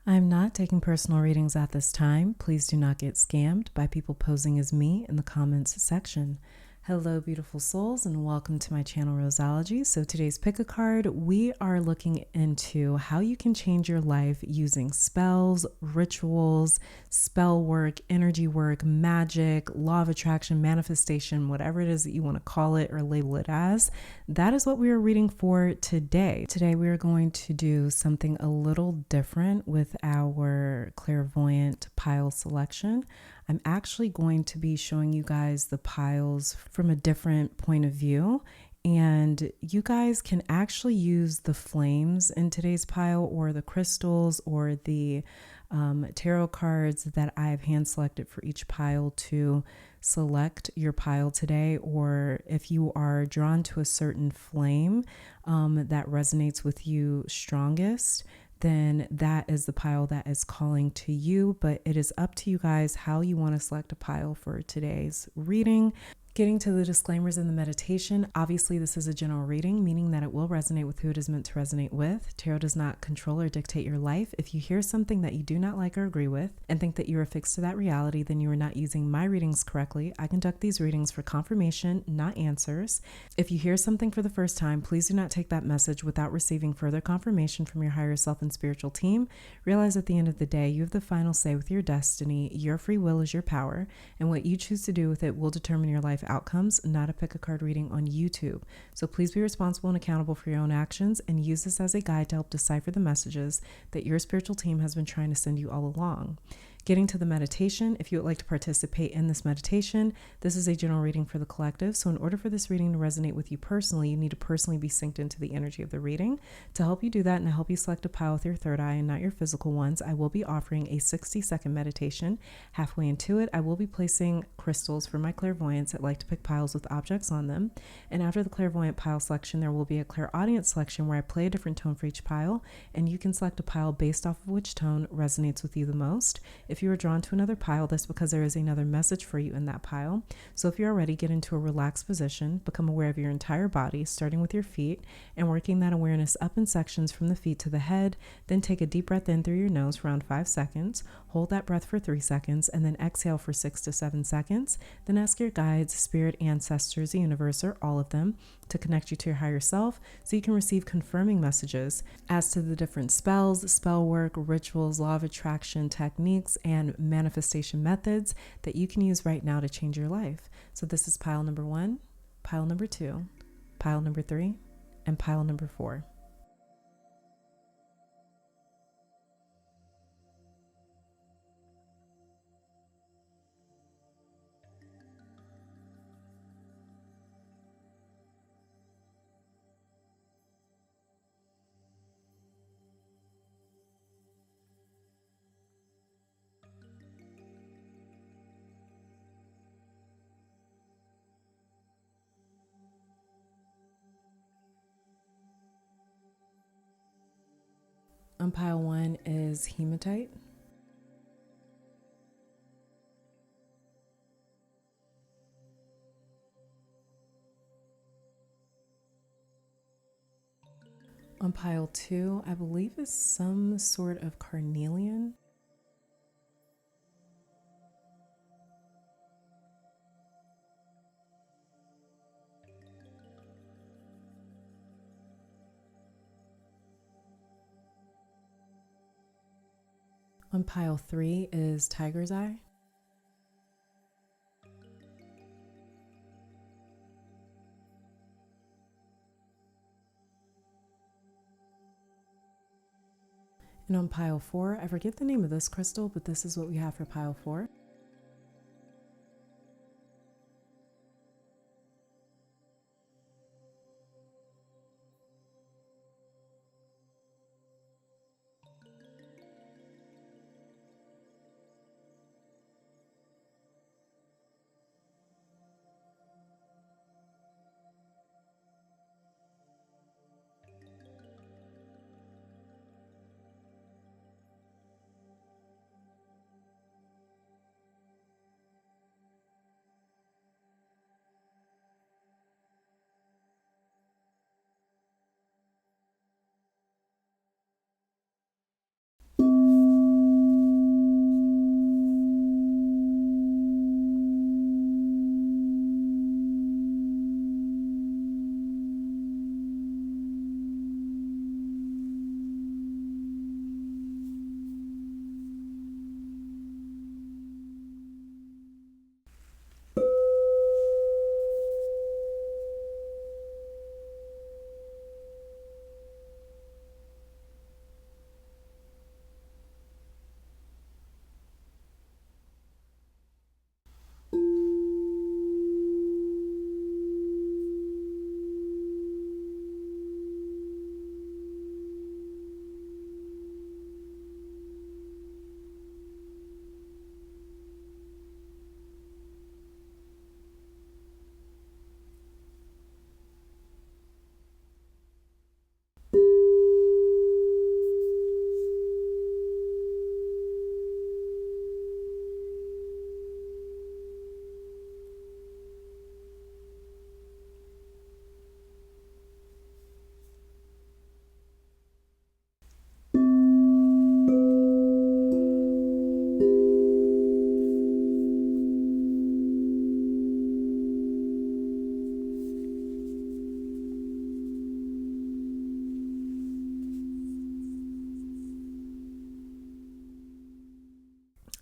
I'm not taking personal readings at this time. Please do not get scammed by people posing as me in the comments section. Hello, beautiful souls, and welcome to my channel, Roseology. So today's pick a card, we are looking into how you can change your life using spells, rituals, spell work, energy work, magic, law of attraction, manifestation, whatever it is that you want to call it or label it as. That is what we are reading for today. Today we are going to do something a little different with our clairvoyant pile selection. I'm actually going to be showing you guys the piles from a different point of view, and you guys can actually use the flames in today's pile or the crystals or the tarot cards that I've hand selected for each pile to select your pile today. Or if you are drawn to a certain flame that resonates with you strongest, then that is the pile that is calling to you. But it is up to you guys how you want to select a pile for today's reading. Getting to the disclaimers in the meditation, obviously this is a general reading, meaning that it will resonate with who it is meant to resonate with. Tarot does not control or dictate your life. If you hear something that you do not like or agree with and think that you are fixed to that reality, then you are not using my readings correctly. I conduct these readings for confirmation, not answers. If you hear something for the first time, please do not take that message without receiving further confirmation from your higher self and spiritual team. Realize at the end of the day, you have the final say with your destiny. Your free will is your power, and what you choose to do with it will determine your life outcomes, not a pick a card reading on YouTube. So please be responsible and accountable for your own actions and use this as a guide to help decipher the messages that your spiritual team has been trying to send you all along. Getting to the meditation, if you would like to participate in this meditation, this is a general reading for the collective. So in order for this reading to resonate with you personally, you need to personally be synced into the energy of the reading. To help you do that and to help you select a pile with your third eye and not your physical ones, I will be offering a 60-second meditation. Halfway into it, I will be placing crystals for my clairvoyants that like to pick piles with objects on them. And after the clairvoyant pile selection, there will be a clairaudient selection where I play a different tone for each pile, and you can select a pile based off of which tone resonates with you the most. If you are drawn to another pile, that's because there is another message for you in that pile. So if you're ready, get into a relaxed position, become aware of your entire body, starting with your feet and working that awareness up in sections from the feet to the head. Then take a deep breath in through your nose for around 5 seconds, hold that breath for 3 seconds, and then exhale for 6 to 7 seconds. Then ask your guides, spirit, ancestors, the universe, or all of them to connect you to your higher self so you can receive confirming messages as to the different spells, spell work, rituals, law of attraction techniques, and manifestation methods that you can use right now to change your life. So this is pile number 1, pile number 2, pile number 3, and pile number 4. On pile 1 is hematite. On pile 2, I believe is some sort of carnelian. On pile 3 is tiger's eye. And on pile 4, I forget the name of this crystal, but this is what we have for pile 4.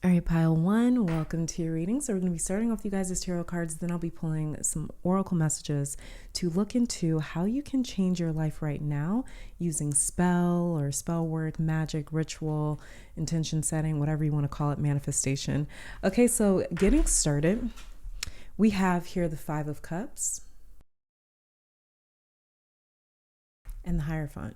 All right, pile one, welcome to your reading. So we're going to be starting off with you guys' tarot cards. Then I'll be pulling some oracle messages to look into how you can change your life right now using spell or spell work, magic, ritual, intention setting, whatever you want to call it, manifestation. Okay, so getting started, we have here the Five of Cups and the Hierophant.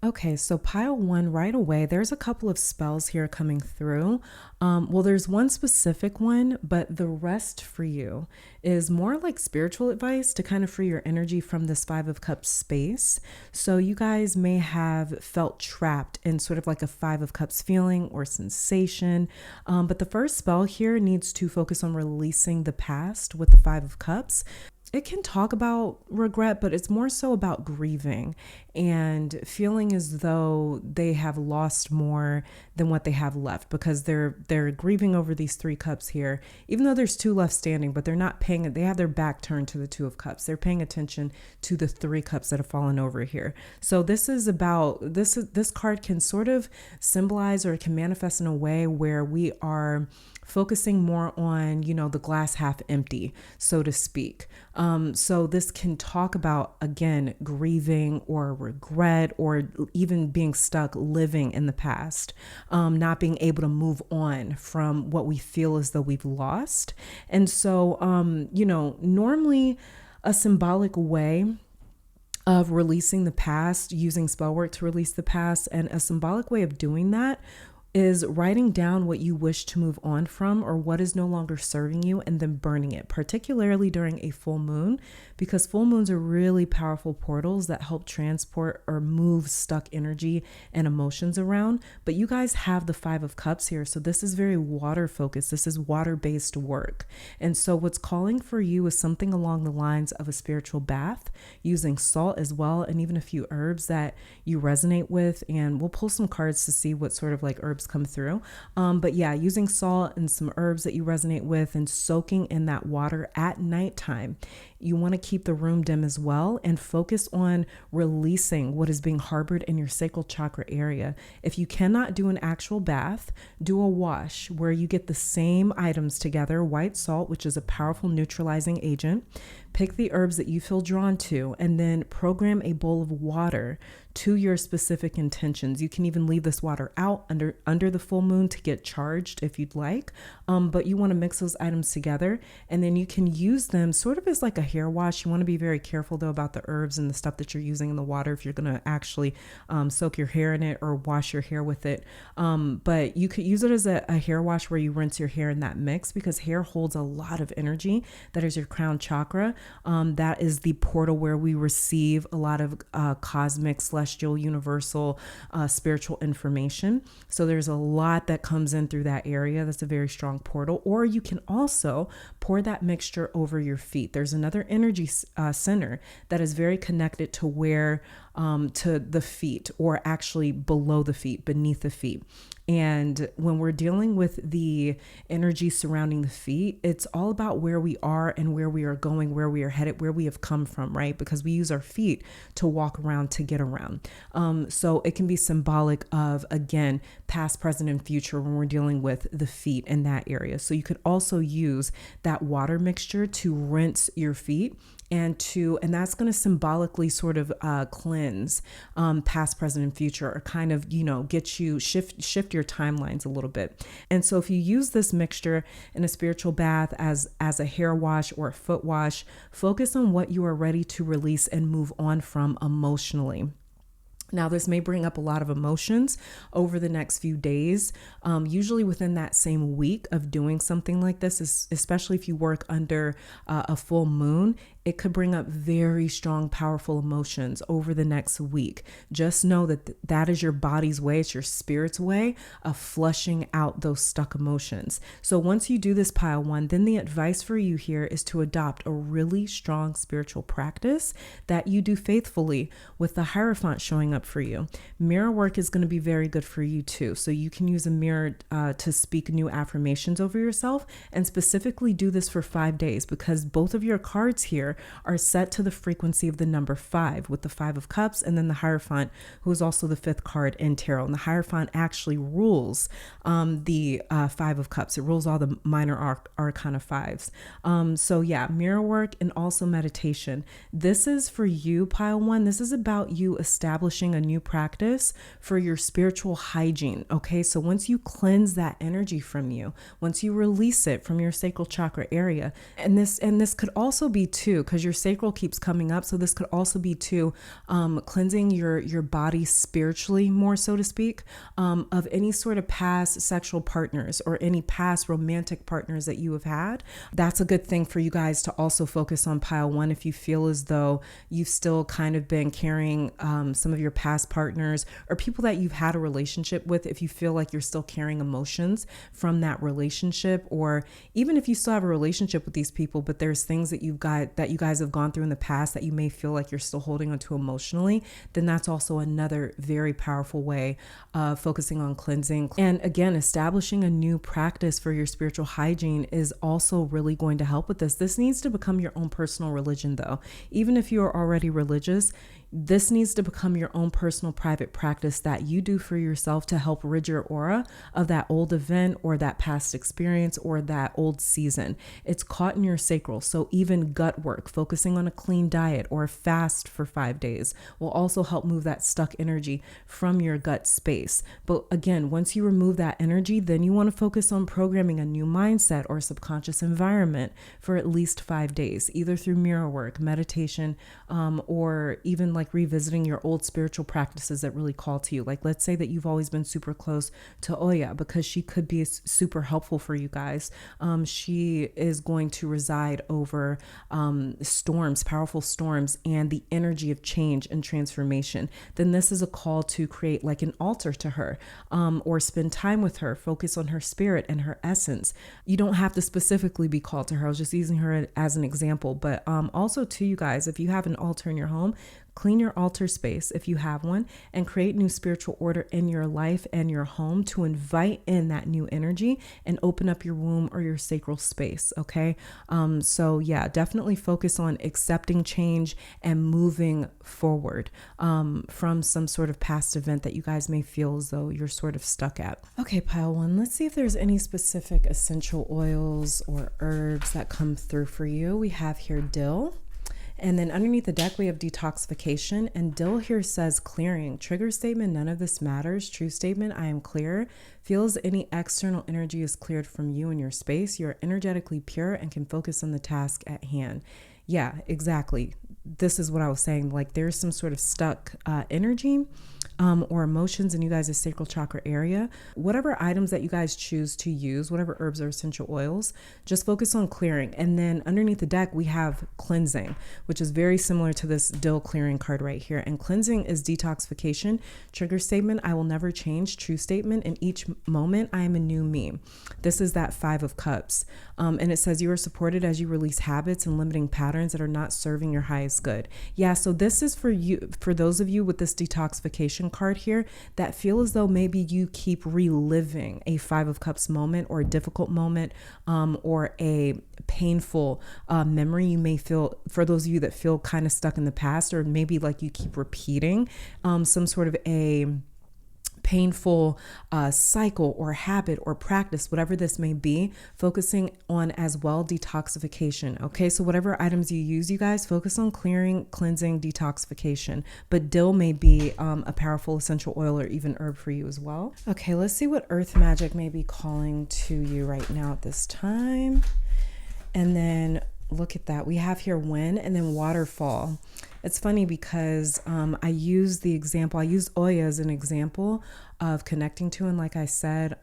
Okay, so pile one right away, there's a couple of spells here coming through. Well, there's one specific one, but the rest for you is more like spiritual advice to kind of free your energy from this Five of Cups space. So you guys may have felt trapped in sort of like a Five of Cups feeling or sensation. But the first spell here needs to focus on releasing the past with the Five of Cups. It can talk about regret, but it's more so about grieving and feeling as though they have lost more than what they have left, because they're grieving over these three cups here, even though there's two left standing, but they're not paying it. They have their back turned to the Two of Cups. They're paying attention to the three cups that have fallen over here. So this is about this card can sort of symbolize, or it can manifest in a way where we are focusing more on, the glass half empty, so to speak. So this can talk about, again, grieving or regret, or even being stuck living in the past, not being able to move on from what we feel as though we've lost. And so, normally a symbolic way of releasing the past, using spell work to release the past, and a symbolic way of doing that is writing down what you wish to move on from, or what is no longer serving you, and then burning it, particularly during a full moon, because full moons are really powerful portals that help transport or move stuck energy and emotions around. But you guys have the Five of Cups here, so this is very water focused. This is water-based work. And so what's calling for you is something along the lines of a spiritual bath, using salt as well, and even a few herbs that you resonate with. And we'll pull some cards to see what sort of like herbs come through. But yeah, using salt and some herbs that you resonate with, and soaking in that water at nighttime. You want to keep the room dim as well, and focus on releasing what is being harbored in your sacral chakra area. If you cannot do an actual bath, do a wash where you get the same items together: white salt, which is a powerful neutralizing agent. Pick the herbs that you feel drawn to, and then program a bowl of water to your specific intentions. You can even leave this water out under the full moon to get charged if you'd like. But you want to mix those items together, and then you can use them sort of as like a hair wash. You want to be very careful though about the herbs and the stuff that you're using in the water if you're going to actually soak your hair in it or wash your hair with it. But you could use it as a hair wash where you rinse your hair in that mix, because hair holds a lot of energy. That is your crown chakra. That is the portal where we receive a lot of cosmic, celestial, universal, spiritual information. So there's a lot that comes in through that area. That's a very strong portal. Or you can also pour that mixture over your feet. There's another energy center that is very connected to where to the feet, or actually below the feet, beneath the feet. And when we're dealing with the energy surrounding the feet, it's all about where we are and where we are going, where we are headed, where we have come from, right? Because we use our feet to walk around, to get around. So it can be symbolic of, again, past, present, and future when we're dealing with the feet in that area. So you could also use that water mixture to rinse your feet, and that's going to symbolically sort of cleanse past, present, and future, or kind of, get you shift your timelines a little bit. And so if you use this mixture in a spiritual bath as a hair wash or a foot wash, focus on what you are ready to release and move on from emotionally. Now, this may bring up a lot of emotions over the next few days, usually within that same week of doing something like this, especially if you work under a full moon. It could bring up very strong, powerful emotions over the next week. Just know that that is your body's way, it's your spirit's way of flushing out those stuck emotions. So once you do this, pile one, then the advice for you here is to adopt a really strong spiritual practice that you do faithfully, with the Hierophant showing up for you. Mirror work is going to be very good for you too. So you can use a mirror to speak new affirmations over yourself, and specifically do this for 5 days, because both of your cards here here are set to the frequency of the number 5, with the 5 of Cups and then the Hierophant, who is also the 5th card in tarot. And the Hierophant actually rules the 5 of Cups. It rules all the minor arcana 5s. So yeah, mirror work and also meditation. This is for you, pile 1. This is about you establishing a new practice for your spiritual hygiene. Okay, so once you cleanse that energy from you, once you release it from your sacral chakra area, and this could also be too, because your sacral keeps coming up, so this could also be too, cleansing your body spiritually, more so to speak, of any sort of past sexual partners or any past romantic partners that you have had. That's a good thing for you guys to also focus on, pile 1, if you feel as though you've still kind of been carrying some of your past partners or people that you've had a relationship with. If you feel like you're still carrying emotions from that relationship, or even if you still have a relationship with these people, but there's things that you guys have gone through in the past that you may feel like you're still holding onto emotionally, then that's also another very powerful way of focusing on cleansing. And again, establishing a new practice for your spiritual hygiene is also really going to help with this. This needs to become your own personal religion, though. Even if you are already religious, this needs to become your own personal private practice that you do for yourself to help rid your aura of that old event or that past experience or that old season. It's caught in your sacral. So even gut work, focusing on a clean diet or a fast for 5 days, will also help move that stuck energy from your gut space. But again, once you remove that energy, then you want to focus on programming a new mindset or subconscious environment for at least 5 days, either through mirror work, meditation, or even like revisiting your old spiritual practices that really call to you. Like, let's say that you've always been super close to Oya, because she could be super helpful for you guys. She is going to reside over storms, powerful storms, and the energy of change and transformation. Then this is a call to create like an altar to her, or spend time with her, focus on her spirit and her essence. You don't have to specifically be called to her. I was just using her as an example, but also to you guys, if you have an altar in your home, clean your altar space if you have one, and create new spiritual order in your life and your home to invite in that new energy and open up your womb or your sacral space. Okay. So yeah, definitely focus on accepting change and moving forward from some sort of past event that you guys may feel as though you're sort of stuck at. Okay, pile 1, let's see if there's any specific essential oils or herbs that come through for you. We have here dill. And then underneath the deck, we have detoxification, and dill here says clearing. Trigger statement, none of this matters. True statement, I am clear. Feels any external energy is cleared from you and your space. You're energetically pure and can focus on the task at hand. Yeah, exactly. This is what I was saying. Like, there's some sort of stuck energy or emotions in you guys' sacral chakra area. Whatever items that you guys choose to use, whatever herbs or essential oils, just focus on clearing. And then underneath the deck, we have cleansing, which is very similar to this dill clearing card right here. And cleansing is detoxification. Trigger statement, I will never change. True statement, in each moment, I am a new me. This is that 5 of Cups. And it says you are supported as you release habits and limiting patterns that are not serving your highest good. Yeah, so this is for you, for those of you with this detoxification card here that feel as though maybe you keep reliving a 5 of Cups moment or a difficult moment, or a painful memory. You may feel, for those of you that feel kind of stuck in the past, or maybe like you keep repeating some sort of a painful cycle or habit or practice, whatever this may be, focusing on as well detoxification. Okay, so whatever items you use, you guys focus on clearing, cleansing, detoxification. But dill may be a powerful essential oil or even herb for you as well. Okay, let's see what earth magic may be calling to you right now at this time. And then look at that. We have here wind and then waterfall. It's funny because I use Oya as an example of connecting to, and like I said,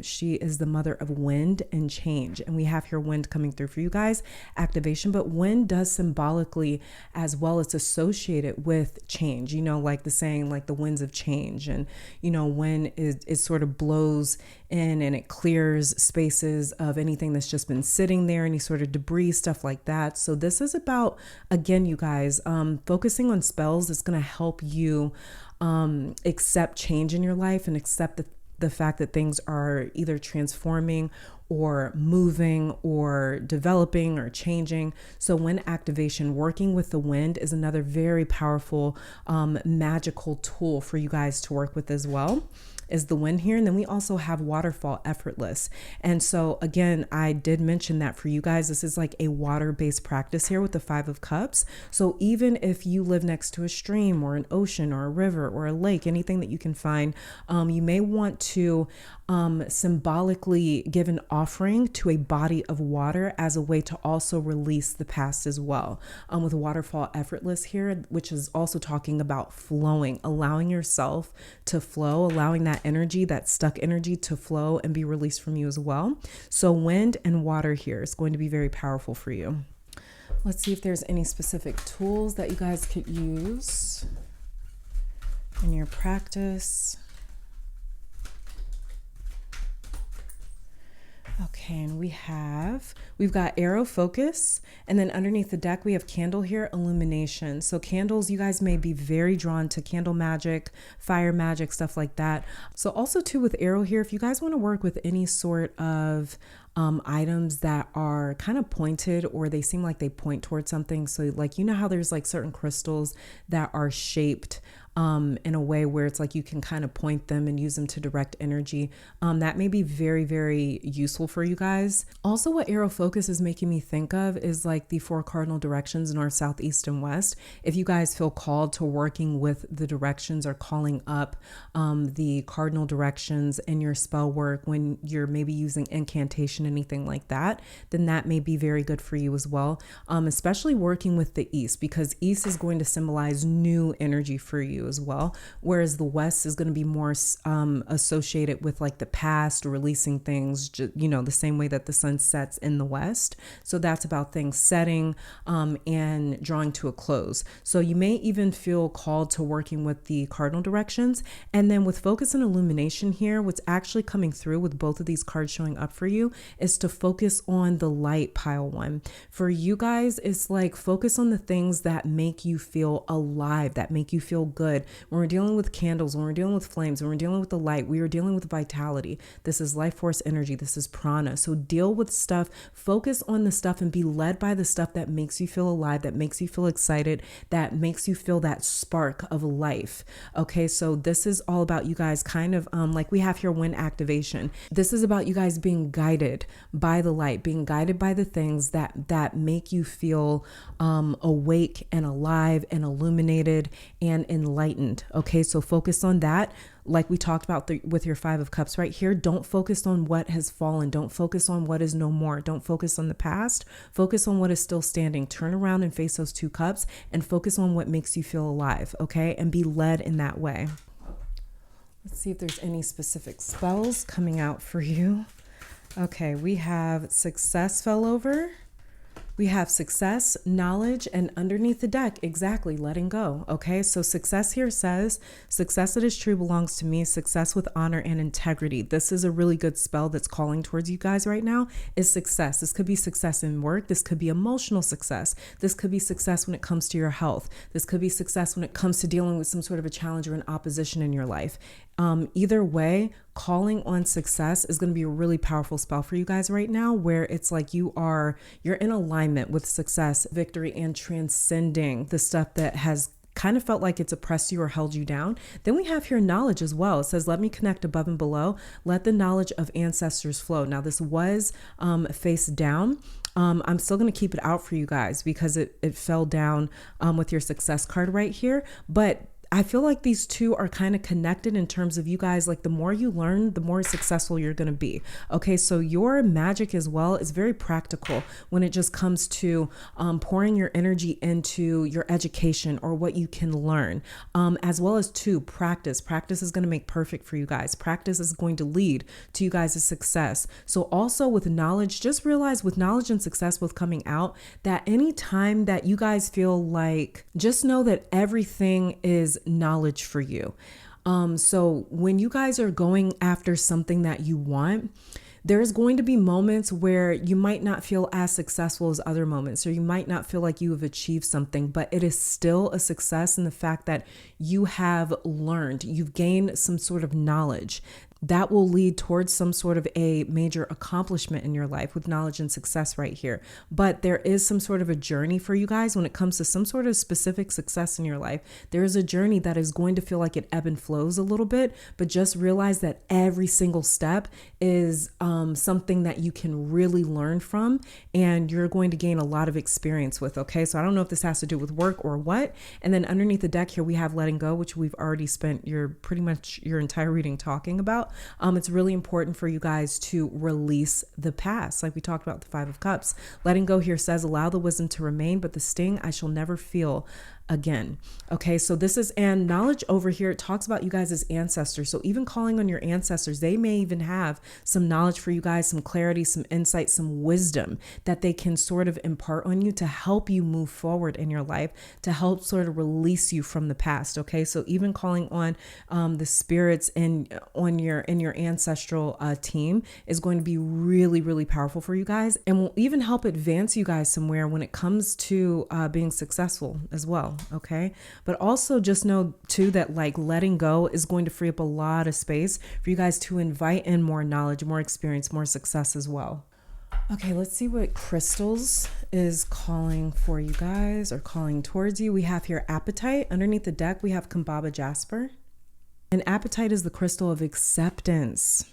she is the mother of wind and change, and we have here wind coming through for you guys, activation. But wind does symbolically as well, it's associated with change, you know, like the saying, like the winds of change. And you know, when it sort of blows in and it clears spaces of anything that's just been sitting there, any sort of debris, stuff like that. So this is about, again, you guys, focusing on spells that's going to help you accept change in your life and accept the fact that things are either transforming or moving or developing or changing. So wind activation, working with the wind, is another very powerful magical tool for you guys to work with as well, is the wind here. And then we also have waterfall, effortless. And so again, I did mention that for you guys, this is like a water-based practice here with the 5 of Cups. So even if you live next to a stream or an ocean or a river or a lake, anything that you can find, you may want to symbolically give an offering to a body of water as a way to also release the past as well. With waterfall, effortless here, which is also talking about flowing, allowing yourself to flow, allowing that energy, that stuck energy, to flow and be released from you as well. So wind and water here is going to be very powerful for you. Let's see if there's any specific tools that you guys could use in your practice. Okay, and we've got arrow, focus, and then underneath the deck we have candle here, illumination. So candles, you guys may be very drawn to candle magic, fire magic, stuff like that. So also too with arrow here, if you guys want to work with any sort of items that are kind of pointed, or they seem like they point towards something. So like, you know how there's like certain crystals that are shaped in a way where it's like you can kind of point them and use them to direct energy. That may be very, very useful for you guys. Also, what arrow focus is making me think of is like the 4 cardinal directions, north, south, east, and west. If you guys feel called to working with the directions or calling up the cardinal directions in your spell work, when you're maybe using incantation, anything like that, then that may be very good for you as well. Especially working with the east, because east is going to symbolize new energy for you as well, whereas the west is going to be more associated with like the past, releasing things, you know, the same way that the sun sets in the west. So that's about things setting and drawing to a close. So you may even feel called to working with the cardinal directions. And then with focus and illumination here, what's actually coming through with both of these cards showing up for you is to focus on the light, pile 1. For you guys, it's like focus on the things that make you feel alive, that make you feel good. When we're dealing with candles, when we're dealing with flames, when we're dealing with the light, we are dealing with vitality. This is life force energy. This is prana. So deal with stuff, focus on the stuff and be led by the stuff that makes you feel alive, that makes you feel excited, that makes you feel that spark of life. Okay, so this is all about you guys kind of like we have here wind activation. This is about you guys being guided by the light, being guided by the things that make you feel awake and alive and illuminated and enlightened. Okay, so focus on that. Like we talked about with your 5 of Cups right here, don't focus on what has fallen. Don't focus on what is no more. Don't focus on the past. Focus on what is still standing. Turn around and face those 2 cups and focus on what makes you feel alive, okay? And be led in that way. Let's see if there's any specific spells coming out for you. Okay, we have success fell over. We have success, knowledge, and underneath the deck, exactly, letting go. Okay, so success here says, success that is true belongs to me, success with honor and integrity. This is a really good spell that's calling towards you guys right now, is success. This could be success in work. This could be emotional success. This could be success when it comes to your health. This could be success when it comes to dealing with some sort of a challenge or an opposition in your life. Either way, calling on success is going to be a really powerful spell for you guys right now, where it's like you're in alignment with success, victory, and transcending the stuff that has kind of felt like it's oppressed you or held you down. Then we have here knowledge as well. It says, let me connect above and below. Let the knowledge of ancestors flow. Now this was face down. I'm still going to keep it out for you guys because it fell down with your success card right here. But I feel like these two are kind of connected in terms of you guys, like the more you learn, the more successful you're going to be. Okay, so your magic as well is very practical when it just comes to pouring your energy into your education or what you can learn, as well as practice. Practice is going to make perfect for you guys. Practice is going to lead to you guys' success. So also with knowledge, just realize with knowledge and success both coming out, that any time that you guys feel like, just know that everything is knowledge for you. So when you guys are going after something that you want, there's going to be moments where you might not feel as successful as other moments, or you might not feel like you have achieved something, but it is still a success in the fact that you have learned, you've gained some sort of knowledge. that will lead towards some sort of a major accomplishment in your life with knowledge and success right here. But there is some sort of a journey for you guys when it comes to some sort of specific success in your life. There is a journey that is going to feel like it ebb and flows a little bit, but just realize that every single step is something that you can really learn from and you're going to gain a lot of experience with. Okay, so I don't know if this has to do with work or what. And then underneath the deck here, we have letting go, which we've already spent pretty much your entire reading talking about. It's really important for you guys to release the past. Like we talked about the Five of Cups. Letting go here says, allow the wisdom to remain, but the sting I shall never feel again. Okay, so this is, and knowledge over here, it talks about you guys as ancestors. So even calling on your ancestors, they may even have some knowledge for you guys, some clarity, some insight, some wisdom that they can sort of impart on you to help you move forward in your life, to help sort of release you from the past. Okay, so even calling on the spirits in your ancestral team is going to be really, really powerful for you guys, and will even help advance you guys somewhere when it comes to being successful as well. Okay, but also just know too that like letting go is going to free up a lot of space for you guys to invite in more knowledge, more experience, more success as well. Okay, let's see what crystals is calling for you guys or calling towards you. We have here apatite. Underneath the deck, we have Kambaba Jasper. And apatite is the crystal of acceptance.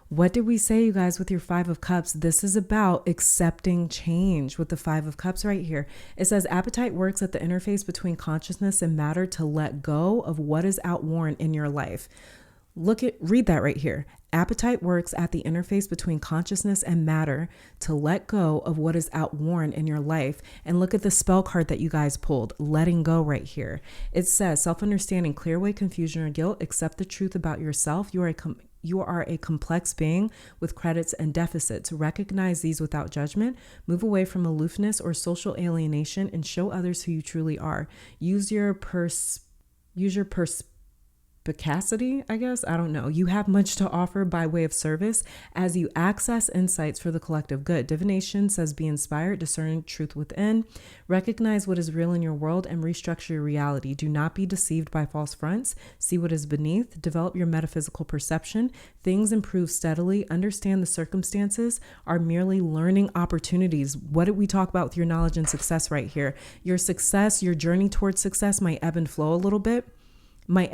What did we say, you guys, with your Five of Cups? This is about accepting change with the Five of Cups right here. It says apatite works at the interface between consciousness and matter to let go of what is outworn in your life. Read that right here. Appetite works at the interface between consciousness and matter to let go of what is outworn in your life. And look at the spell card that you guys pulled, letting go right here. It says self-understanding, clear away confusion or guilt, accept the truth about yourself. You are a complex being with credits and deficits. Recognize these without judgment. Move away from aloofness or social alienation and show others who you truly are. Use your perspicacity, I guess. I don't know. You have much to offer by way of service as you access insights for the collective good. Divination says be inspired, discern truth within, recognize what is real in your world, and restructure your reality. Do not be deceived by false fronts. See what is beneath. Develop your metaphysical perception. Things improve steadily. Understand the circumstances are merely learning opportunities. What did we talk about with your knowledge and success right here? Your success, your journey towards success might ebb and flow a little bit. But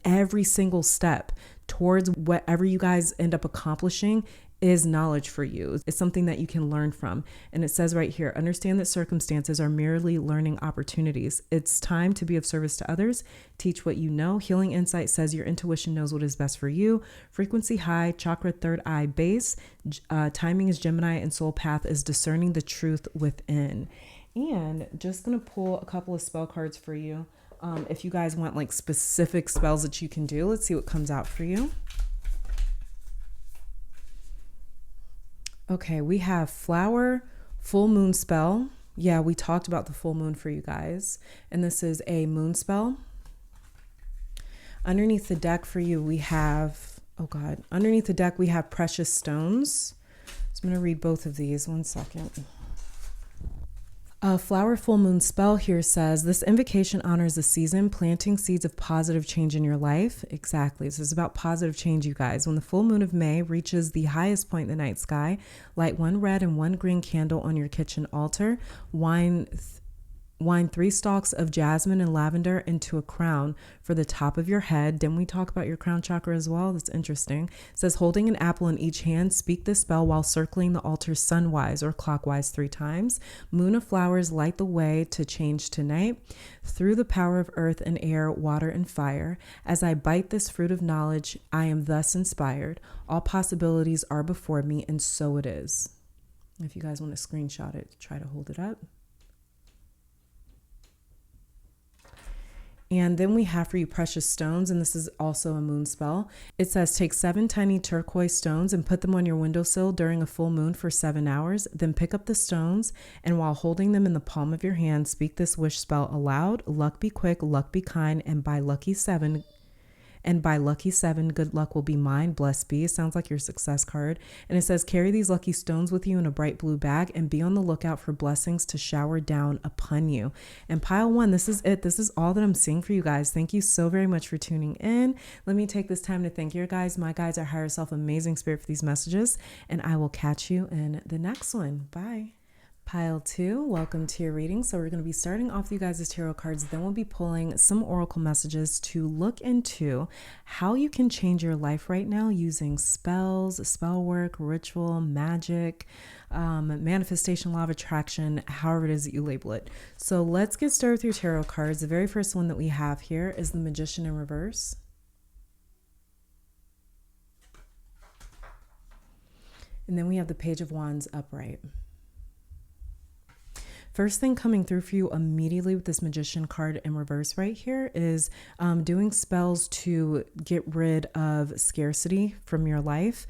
every single step towards whatever you guys end up accomplishing is knowledge for you. It's something that you can learn from. And it says right here, understand that circumstances are merely learning opportunities. It's time to be of service to others. Teach what you know. Healing insight says your intuition knows what is best for you. Frequency high, chakra third eye base. Timing is Gemini, and soul path is discerning the truth within. And just going to pull a couple of spell cards for you. If you guys want like specific spells that you can do, let's see what comes out for you. Okay, we have Flower Full Moon Spell. Yeah, we talked about the full moon for you guys. And this is a moon spell. Underneath the deck for you, we have, underneath the deck, we have Precious Stones. So I'm going to read both of these. One second. Flower Full Moon Spell here says, this invocation honors the season, planting seeds of positive change in your life. Exactly. This is about positive change, you guys. When the full moon of May reaches the highest point in the night sky, light one red and one green candle on your kitchen altar. Wind 3 stalks of jasmine and lavender into a crown for the top of your head. Didn't we talk about your crown chakra as well? That's interesting. It says, holding an apple in each hand, speak this spell while circling the altar sunwise or clockwise 3 times. Moon of flowers, light the way to change tonight. Through the power of earth and air, water and fire. As I bite this fruit of knowledge, I am thus inspired. All possibilities are before me, and so it is. If you guys want to screenshot it, try to hold it up. And then we have for you Precious Stones, and this is also a moon spell. It says, take 7 tiny turquoise stones and put them on your windowsill during a full moon for 7 hours. Then pick up the stones, and while holding them in the palm of your hand, speak this wish spell aloud. Luck be quick, luck be kind, and by lucky 7, And by lucky 7, good luck will be mine. Blessed be. It sounds like your success card. And it says, carry these lucky stones with you in a bright blue bag and be on the lookout for blessings to shower down upon you. And pile 1, this is it. This is all that I'm seeing for you guys. Thank you so very much for tuning in. Let me take this time to thank your guys, my guides, our higher self, amazing spirit, for these messages. And I will catch you in the next one. Bye. Pile 2, welcome to your reading. So we're going to be starting off with you guys' tarot cards. Then we'll be pulling some oracle messages to look into how you can change your life right now using spells, spell work, ritual, magic, manifestation, law of attraction, however it is that you label it. So let's get started with your tarot cards. The very first one that we have here is the Magician in reverse. And then we have the Page of Wands upright. First thing coming through for you immediately with this Magician card in reverse right here is doing spells to get rid of scarcity from your life.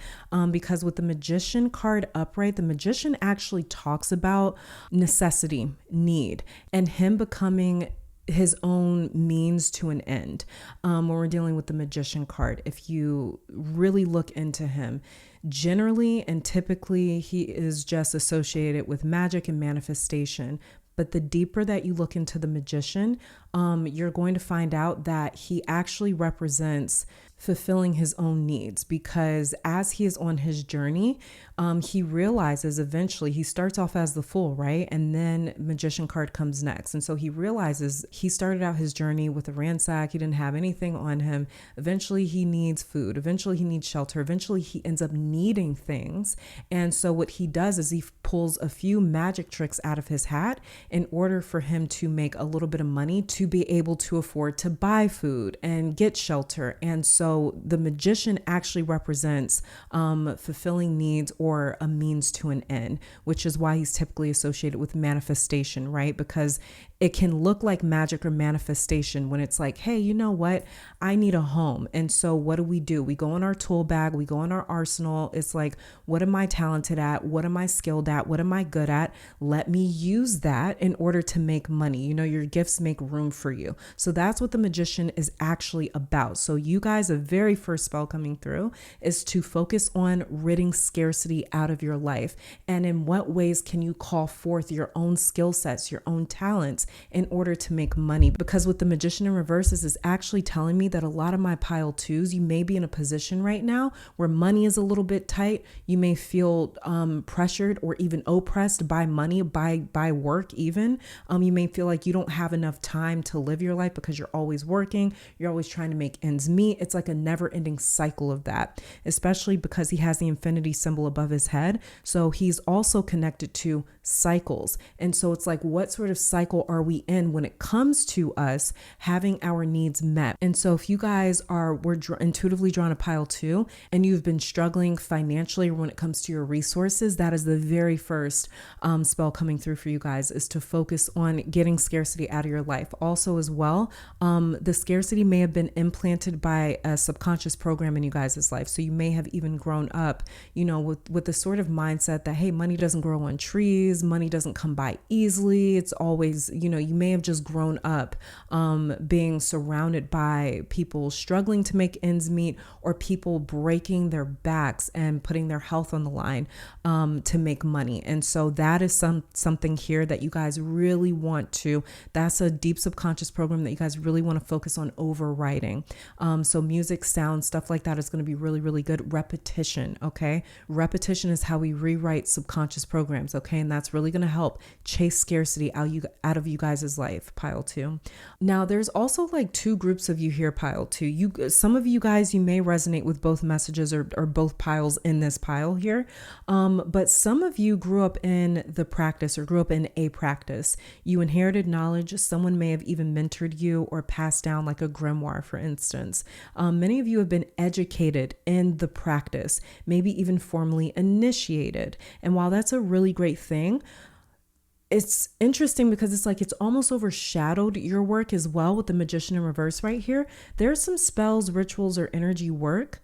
Because with the Magician card upright, the Magician actually talks about necessity, need, and him becoming his own means to an end. When we're dealing with the Magician card, if you really look into him, generally and typically he is just associated with magic and manifestation. But the deeper that you look into the Magician, you're going to find out that he actually represents fulfilling his own needs, because as he is on his journey, he realizes eventually, he starts off as the Fool, right? And then Magician card comes next. And so he realizes he started out his journey with a ransack. He didn't have anything on him. Eventually he needs food. Eventually he needs shelter. Eventually he ends up needing things. And so what he does is he pulls a few magic tricks out of his hat in order for him to make a little bit of money to be able to afford to buy food and get shelter. And so the Magician actually represents fulfilling needs or a means to an end, which is why he's typically associated with manifestation, right? Because it can look like magic or manifestation when it's like, hey, you know what? I need a home. And so what do? We go in our tool bag, we go in our arsenal. It's like, what am I talented at? What am I skilled at? What am I good at? Let me use that in order to make money. You know, your gifts make room for you. So that's what the Magician is actually about. So you guys, the very first spell coming through is to focus on ridding scarcity out of your life. And in what ways can you call forth your own skill sets, your own talents in order to make money? Because with the Magician in reverse, this is actually telling me that a lot of my pile 2s, you may be in a position right now where money is a little bit tight. You may feel pressured or even oppressed by money, by work even. You may feel like you don't have enough time to live your life because you're always working. You're always trying to make ends meet. It's like a never-ending cycle of that, especially because he has the infinity symbol above his head. So he's also connected to cycles. And so it's like, what sort of cycle are we in when it comes to us having our needs met? And so if you guys were intuitively drawn to pile 2 and you've been struggling financially when it comes to your resources, that is the very first spell coming through for you guys, is to focus on getting scarcity out of your life. Also as well, the scarcity may have been implanted by a subconscious program in you guys' life. So you may have even grown up, you know, with the sort of mindset that, hey, money doesn't grow on trees, money doesn't come by easily. It's always, you know, you may have just grown up being surrounded by people struggling to make ends meet, or people breaking their backs and putting their health on the line to make money. And so that is something here that you guys really want to, that's a deep subconscious program that you guys really want to focus on overriding. So music, sound, stuff like that is going to be really, really good. Repetition, okay? Repetition is how we rewrite subconscious programs, okay? And that's really going to help chase scarcity out of you guys' life, pile 2. Now, there's also like 2 groups of you here, pile 2. Some of you guys, you may resonate with both messages or both piles in this pile here. But some of you grew up in the practice or grew up in a practice. You inherited knowledge. Someone may have even mentored you or passed down like a grimoire, for instance. Many of you have been educated in the practice, maybe even formally initiated. And while that's a really great thing, it's interesting because it's like it's almost overshadowed your work as well with the Magician in reverse right here. There's some spells, rituals, or energy work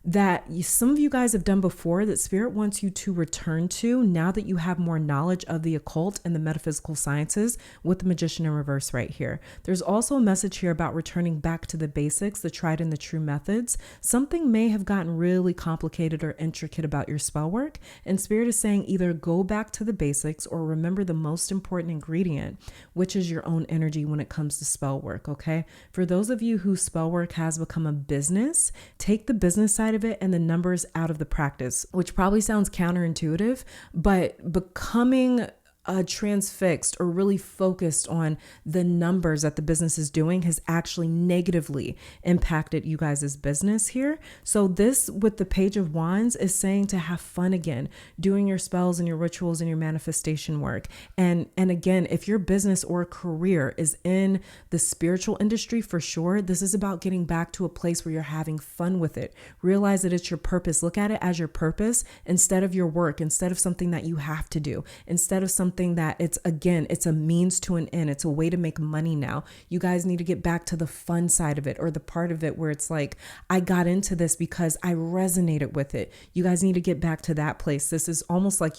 that some of you guys have done before that Spirit wants you to return to now that you have more knowledge of the occult and the metaphysical sciences with the Magician in reverse right here. There's also a message here about returning back to the basics, the tried and the true methods. Something may have gotten really complicated or intricate about your spell work, and Spirit is saying either go back to the basics or remember the most important ingredient, which is your own energy when it comes to spell work, okay? For those of you whose spell work has become a business, take the business side of it and the numbers out of the practice, which probably sounds counterintuitive, but becoming transfixed or really focused on the numbers that the business is doing has actually negatively impacted you guys' business here. So this with the Page of Wands is saying to have fun again, doing your spells and your rituals and your manifestation work. And again, if your business or career is in the spiritual industry, for sure, this is about getting back to a place where you're having fun with it. Realize that it's your purpose. Look at it as your purpose instead of your work, instead of something that you have to do, instead of something that it's a means to an end. It's a way to make money now. You guys need to get back to the fun side of it, or the part of it where it's like, I got into this because I resonated with it. You guys need to get back to that place. This is almost like,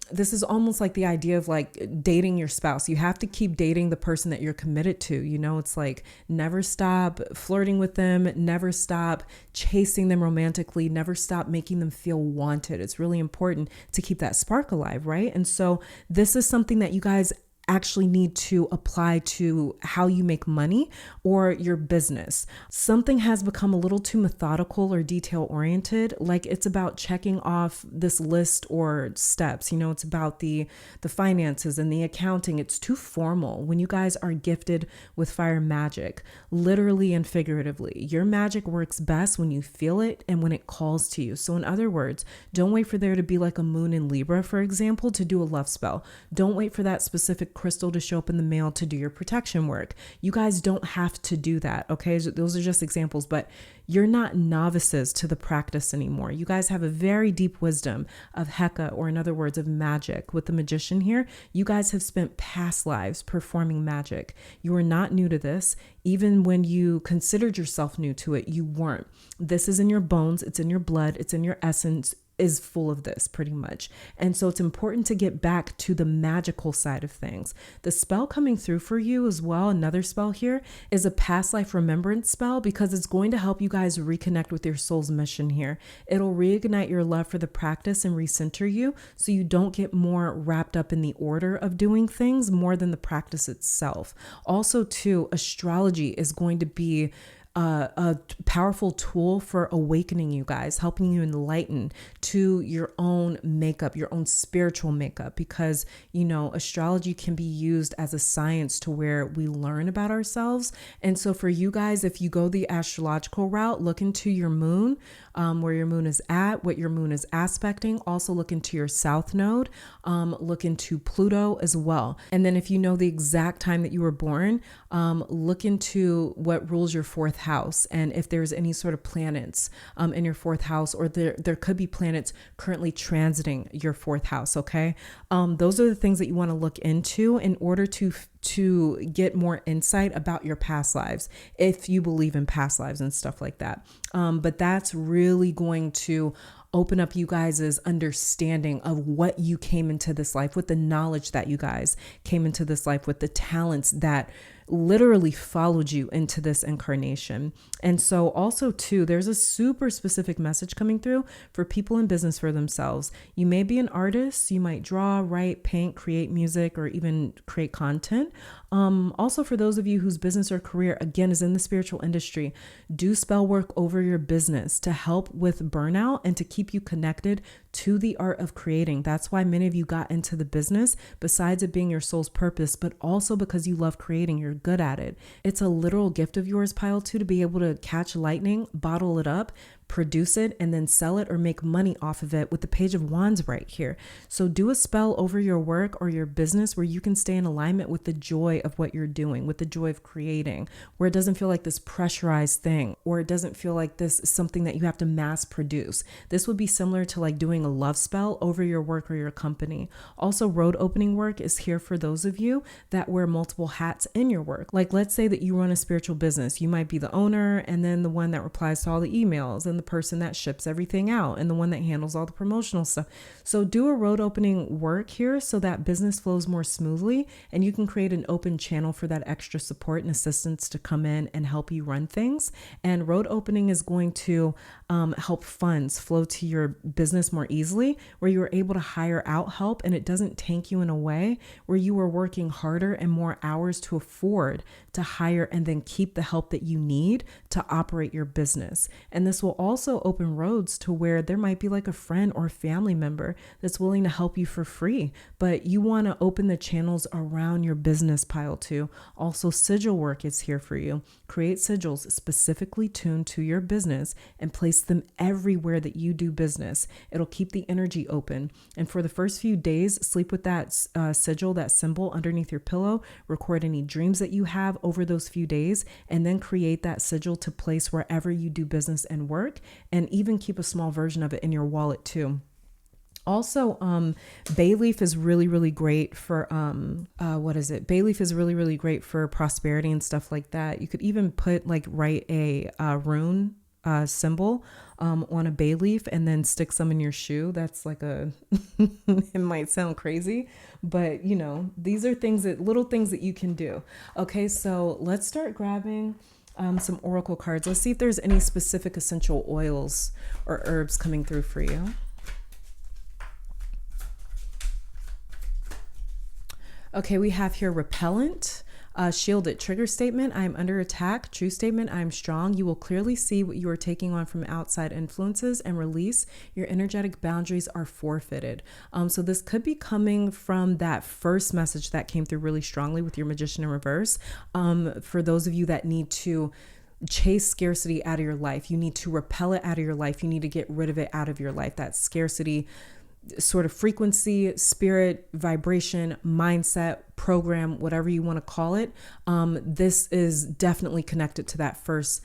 this is almost like the idea of like dating your spouse. You have to keep dating the person that you're committed to. It's like never stop flirting with them, never stop chasing them romantically, never stop making them feel wanted. It's really important to keep that spark alive, right? And so this is something that you guys actually need to apply to how you make money or your business. Something has become a little too methodical or detail oriented. Like it's about checking off this list or steps. It's about the finances and the accounting. It's too formal. When you guys are gifted with fire magic, literally and figuratively, your magic works best when you feel it and when it calls to you. So in other words, don't wait for there to be like a moon in Libra, for example, to do a love spell. Don't wait for that specific crystal to show up in the mail to do your protection work. You guys don't have to do that, okay? Those are just examples, but you're not novices to the practice anymore. You guys have a very deep wisdom of Heka, or in other words, of magic. With the Magician here, you guys have spent past lives performing magic. You are not new to this. Even when you considered yourself new to it, you weren't. This is in your bones, it's in your blood, it's in your essence, is full of this pretty much. And so it's important to get back to the magical side of things. The spell coming through for you as well, another spell here, is a past life remembrance spell, because it's going to help you guys reconnect with your soul's mission here. It'll reignite your love for the practice and recenter you so you don't get more wrapped up in the order of doing things more than the practice itself. Also too, astrology is going to be a powerful tool for awakening you guys, helping you enlighten to your own makeup, your own spiritual makeup, because, astrology can be used as a science to where we learn about ourselves. And so for you guys, if you go the astrological route, look into your moon, where your moon is at, what your moon is aspecting. Also look into your south node, look into Pluto as well. And then if you know the exact time that you were born, look into what rules your fourth house, and if there's any sort of planets in your fourth house, or there could be planets currently transiting your fourth house. Okay, those are the things that you want to look into in order to get more insight about your past lives, if you believe in past lives and stuff like that. But that's really going to open up you guys' understanding of what you came into this life with, the knowledge that you guys came into this life with, the talents that literally followed you into this incarnation. And so also too, there's a super specific message coming through for people in business for themselves. You may be an artist, you might draw, write, paint, create music, or even create content. Also for those of you whose business or career, again, is in the spiritual industry, do spell work over your business to help with burnout and to keep you connected to the art of creating. That's why many of you got into the business, besides it being your soul's purpose, but also because you love creating, you're good at it. It's a literal gift of yours, pile 2, to be able to catch lightning, bottle it up, produce it, and then sell it or make money off of it with the Page of Wands right here. So do a spell over your work or your business where you can stay in alignment with the joy of what you're doing, with the joy of creating, where it doesn't feel like this pressurized thing, or it doesn't feel like this is something that you have to mass produce. This would be similar to like doing a love spell over your work or your company. Also, road opening work is here for those of you that wear multiple hats in your work. Like, let's say that you run a spiritual business. You might be the owner, and then the one that replies to all the emails, and the person that ships everything out, and the one that handles all the promotional stuff. So do a road opening work here so that business flows more smoothly, and you can create an open channel for that extra support and assistance to come in and help you run things. And road opening is going to help funds flow to your business more easily, where you are able to hire out help and it doesn't tank you in a way where you are working harder and more hours to afford to hire and then keep the help that you need to operate your business. And this will also open roads to where there might be like a friend or family member that's willing to help you for free, but you want to open the channels around your business pile too. Also, sigil work is here for you. Create sigils specifically tuned to your business and place them everywhere that you do business. It'll keep the energy open. And for the first few days, sleep with that sigil, that symbol underneath your pillow. Record any dreams that you have over those few days, and then create that sigil to place wherever you do business and work, and even keep a small version of it in your wallet too. Also, bay leaf is really, really great for, Bay leaf is really, really great for prosperity and stuff like that. You could even write a rune symbol on a bay leaf and then stick some in your shoe. That's like it might sound crazy, but these are little things that you can do. Okay, so let's start grabbing some oracle cards. Let's see if there's any specific essential oils or herbs coming through for you. Okay, we have here repellent, shielded, trigger statement. I am under attack. True statement. I am strong. You will clearly see what you are taking on from outside influences and release. Your energetic boundaries are forfeited. So this could be coming from that first message that came through really strongly with your Magician in reverse. For those of you that need to chase scarcity out of your life, you need to repel it out of your life. You need to get rid of it out of your life. That scarcity sort of frequency, spirit, vibration, mindset, program, whatever you want to call it. This is definitely connected to that first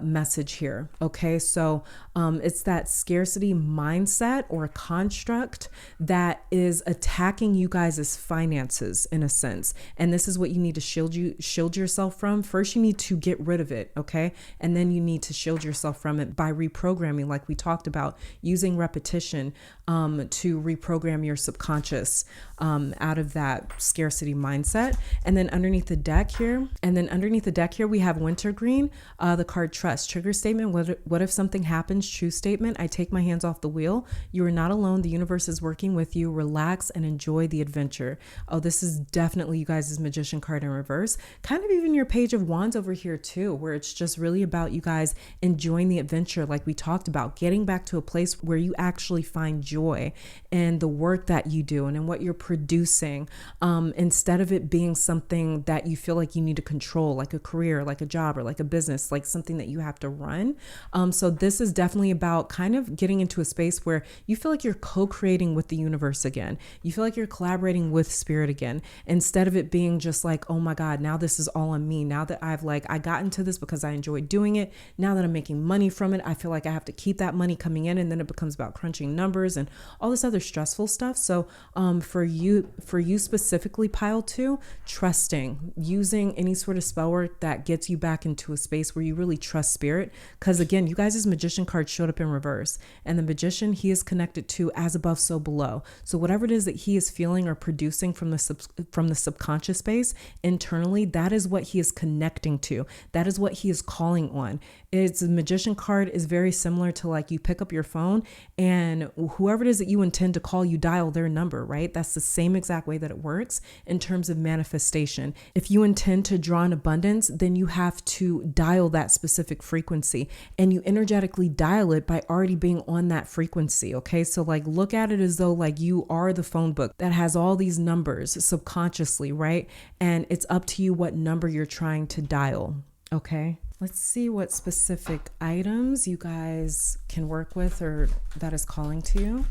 message here. Okay, so it's that scarcity mindset or construct that is attacking you guys' finances in a sense. And this is what you need to shield yourself from. First, you need to get rid of it, okay? And then you need to shield yourself from it by reprogramming, like we talked about, using repetition to reprogram your subconscious out of that scarcity mindset. And then underneath the deck here, we have wintergreen, the card trust. Trigger statement, what if something happens? True statement, I take my hands off the wheel. You are not alone. The universe is working with you. Relax and enjoy the adventure. Oh, this is definitely you guys' Magician card in reverse. Kind of even your Page of Wands over here too, where it's just really about you guys enjoying the adventure, like we talked about, getting back to a place where you actually find joy in the work that you do and in what you're producing, instead of it being something that you feel like you need to control, like a career, like a job, or like a business, like something that you have to run. So this is definitely about kind of getting into a space where you feel like you're co-creating with the universe again. You feel like you're collaborating with spirit again, instead of it being just like, oh my God, now this is all on me. Now that I got into this because I enjoyed doing it. Now that I'm making money from it, I feel like I have to keep that money coming in, and then it becomes about crunching numbers and all this other stressful stuff. So for you specifically, pile 2, trusting, using any sort of spell work that gets you back into a space where you really trust spirit. Because again, you guys' Magician card showed up in reverse, and the Magician, he is connected to as above, so below. So whatever it is that he is feeling or producing from the subconscious space internally, that is what he is connecting to. That is what he is calling on. It's a Magician card is very similar to like you pick up your phone and whoever it is that you intend to call, you dial their number, right? That's the same exact way that it works in terms of manifestation. If you intend to draw in abundance, then you have to dial that specific frequency, and you energetically dial it by already being on that frequency. Okay. So like look at it as though like you are the phone book that has all these numbers subconsciously, right? And it's up to you what number you're trying to dial. Okay. Let's see what specific items you guys can work with or that is calling to you.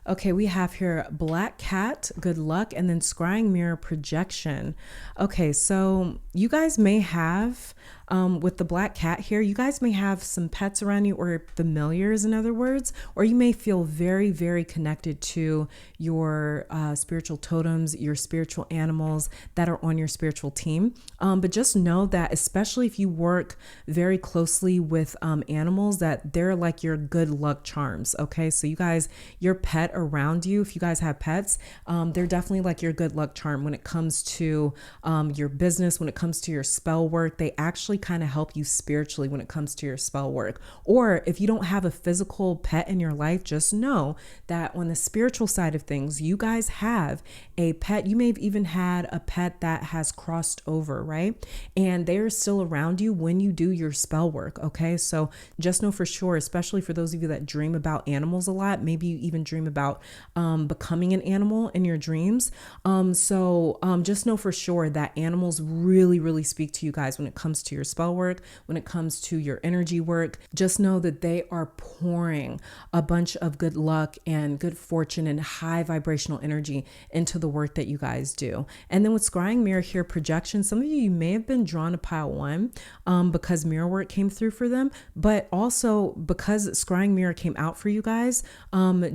Okay, we have here Black Cat, good luck, and then Scrying Mirror projection. Okay, so you guys may have, with the Black Cat here, you guys may have some pets around you or familiars, in other words, or you may feel very, very connected to your spiritual totems, your spiritual animals that are on your spiritual team. But just know that, especially if you work very closely with animals, that they're like your good luck charms. Okay, so you guys, your pet around you, if you guys have pets, they're definitely like your good luck charm when it comes to your business, when it comes to your spell work. They actually kind of help you spiritually when it comes to your spell work. Or if you don't have a physical pet in your life, just know that on the spiritual side of things, you guys have a pet. You may have even had a pet that has crossed over, right? And they're still around you when you do your spell work. Okay, so just know for sure, especially for those of you that dream about animals a lot, maybe you even dream about becoming an animal in your dreams. So just know for sure that animals really, really speak to you guys when it comes to your spell work, when it comes to your energy work. Just know that they are pouring a bunch of good luck and good fortune and high vibrational energy into the work that you guys do. And then with Scrying Mirror here, projection, some of you may have been drawn to pile one because mirror work came through for them, but also because Scrying Mirror came out for you guys,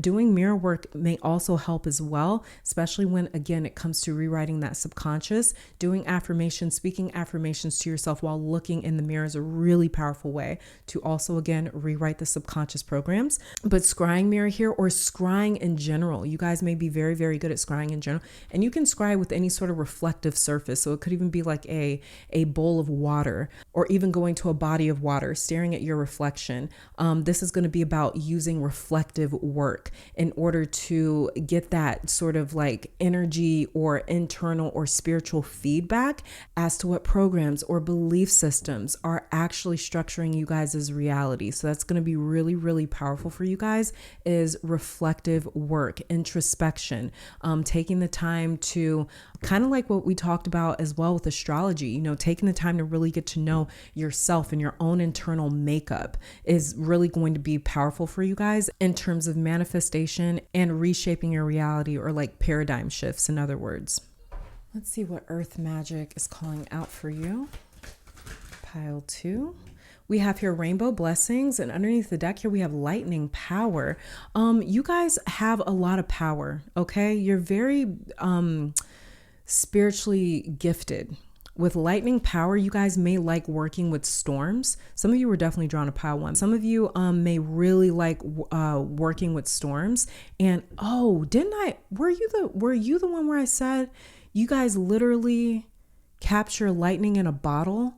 doing mirror work may also help as well, especially when, again, it comes to rewriting that subconscious. Doing affirmations, speaking affirmations to yourself while looking in the mirror is a really powerful way to also, again, rewrite the subconscious programs. But Scrying Mirror here, or scrying in general, you guys may be very, very good at scrying in general, and you can scry with any sort of reflective surface. So it could even be like a bowl of water, or even going to a body of water, staring at your reflection. This is going to be about using reflective work in order to get that sort of like energy or internal or spiritual feedback as to what programs or belief systems are actually structuring you guys' reality. So that's going to be really, really powerful for you guys, is reflective work, introspection, taking the time to kind of like what we talked about as well with astrology, you know, taking the time to really get to know yourself and your own internal makeup is really going to be powerful for you guys in terms of manifestation and reshaping your reality, or like paradigm shifts, in other words. Let's see what earth magic is calling out for you. Pile 2. We have here rainbow blessings, and underneath the deck here we have lightning power. You guys have a lot of power, okay? You're very spiritually gifted. With lightning power, you guys may like working with storms. Some of you were definitely drawn to pile 1. Some of you may really like working with storms. And were you the one where I said you guys literally capture lightning in a bottle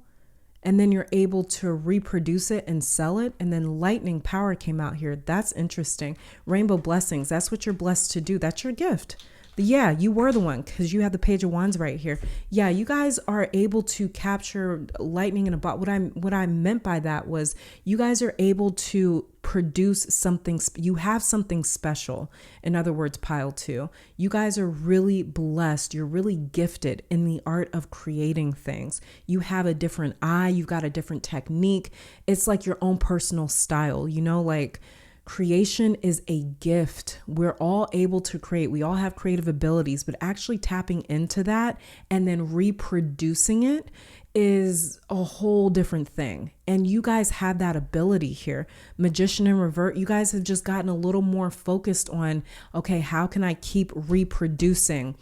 and then you're able to reproduce it and sell it? And then lightning power came out here. That's interesting. Rainbow blessings. That's what you're blessed to do. That's your gift. Yeah, you were the one, because you have the Page of Wands right here. Yeah, you guys are able to capture lightning in a bottle. What I meant by that was you guys are able to produce something. You have something special. In other words, pile 2. You guys are really blessed. You're really gifted in the art of creating things. You have a different eye. You've got a different technique. It's like your own personal style, you know, like creation is a gift. We're all able to create. We all have creative abilities, but actually tapping into that and then reproducing it is a whole different thing. And you guys have that ability here. Magician and revert, you guys have just gotten a little more focused on, okay, how can I keep reproducing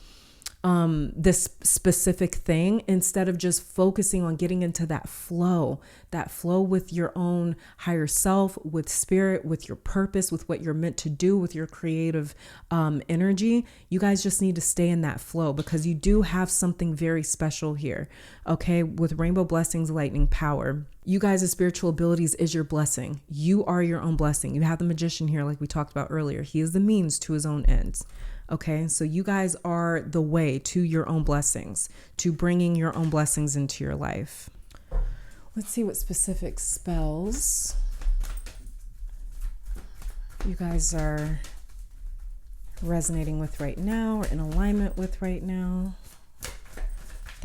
this specific thing, instead of just focusing on getting into that flow with your own higher self, with spirit, with your purpose, with what you're meant to do, with your creative energy. You guys just need to stay in that flow, because you do have something very special here. Okay, with rainbow blessings, lightning power. You guys' spiritual abilities is your blessing. You are your own blessing. You have the magician here, like we talked about earlier. He is the means to his own ends. Okay, so you guys are the way to your own blessings, to bringing your own blessings into your life. Let's see what specific spells you guys are resonating with right now, or in alignment with right now.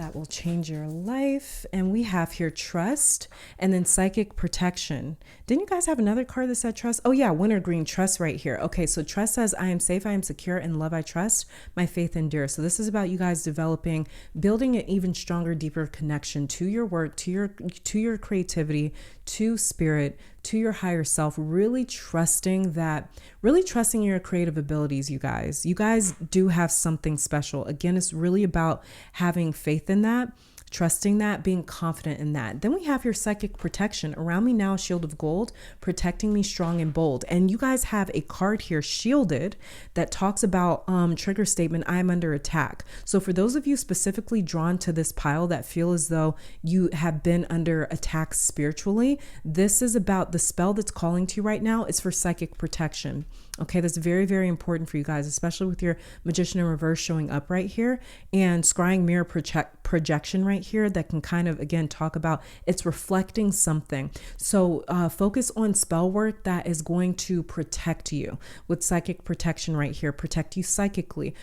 that will change your life. And we have here trust and then psychic protection. Didn't you guys have another card that said trust? Oh yeah, wintergreen, trust right here. Okay, so trust says, I am safe, I am secure, in love I trust, my faith endures. So this is about you guys developing, building an even stronger, deeper connection to your work, to your creativity, to spirit, to your higher self, really trusting your creative abilities, you guys. You guys do have something special. Again, it's really about having faith in that, trusting that, being confident in that. Then we have your psychic protection. Around me now, shield of gold, protecting me strong and bold. And you guys have a card here, shielded, that talks about trigger statement, I am under attack. So for those of you specifically drawn to this pile that feel as though you have been under attack spiritually, this is about the spell that's calling to you right now is for psychic protection. Okay, that's very, very important for you guys, especially with your magician in reverse showing up right here, and scrying mirror projection right here that can kind of, again, talk about it's reflecting something. So focus on spell work that is going to protect you with psychic protection right here, protect you psychically,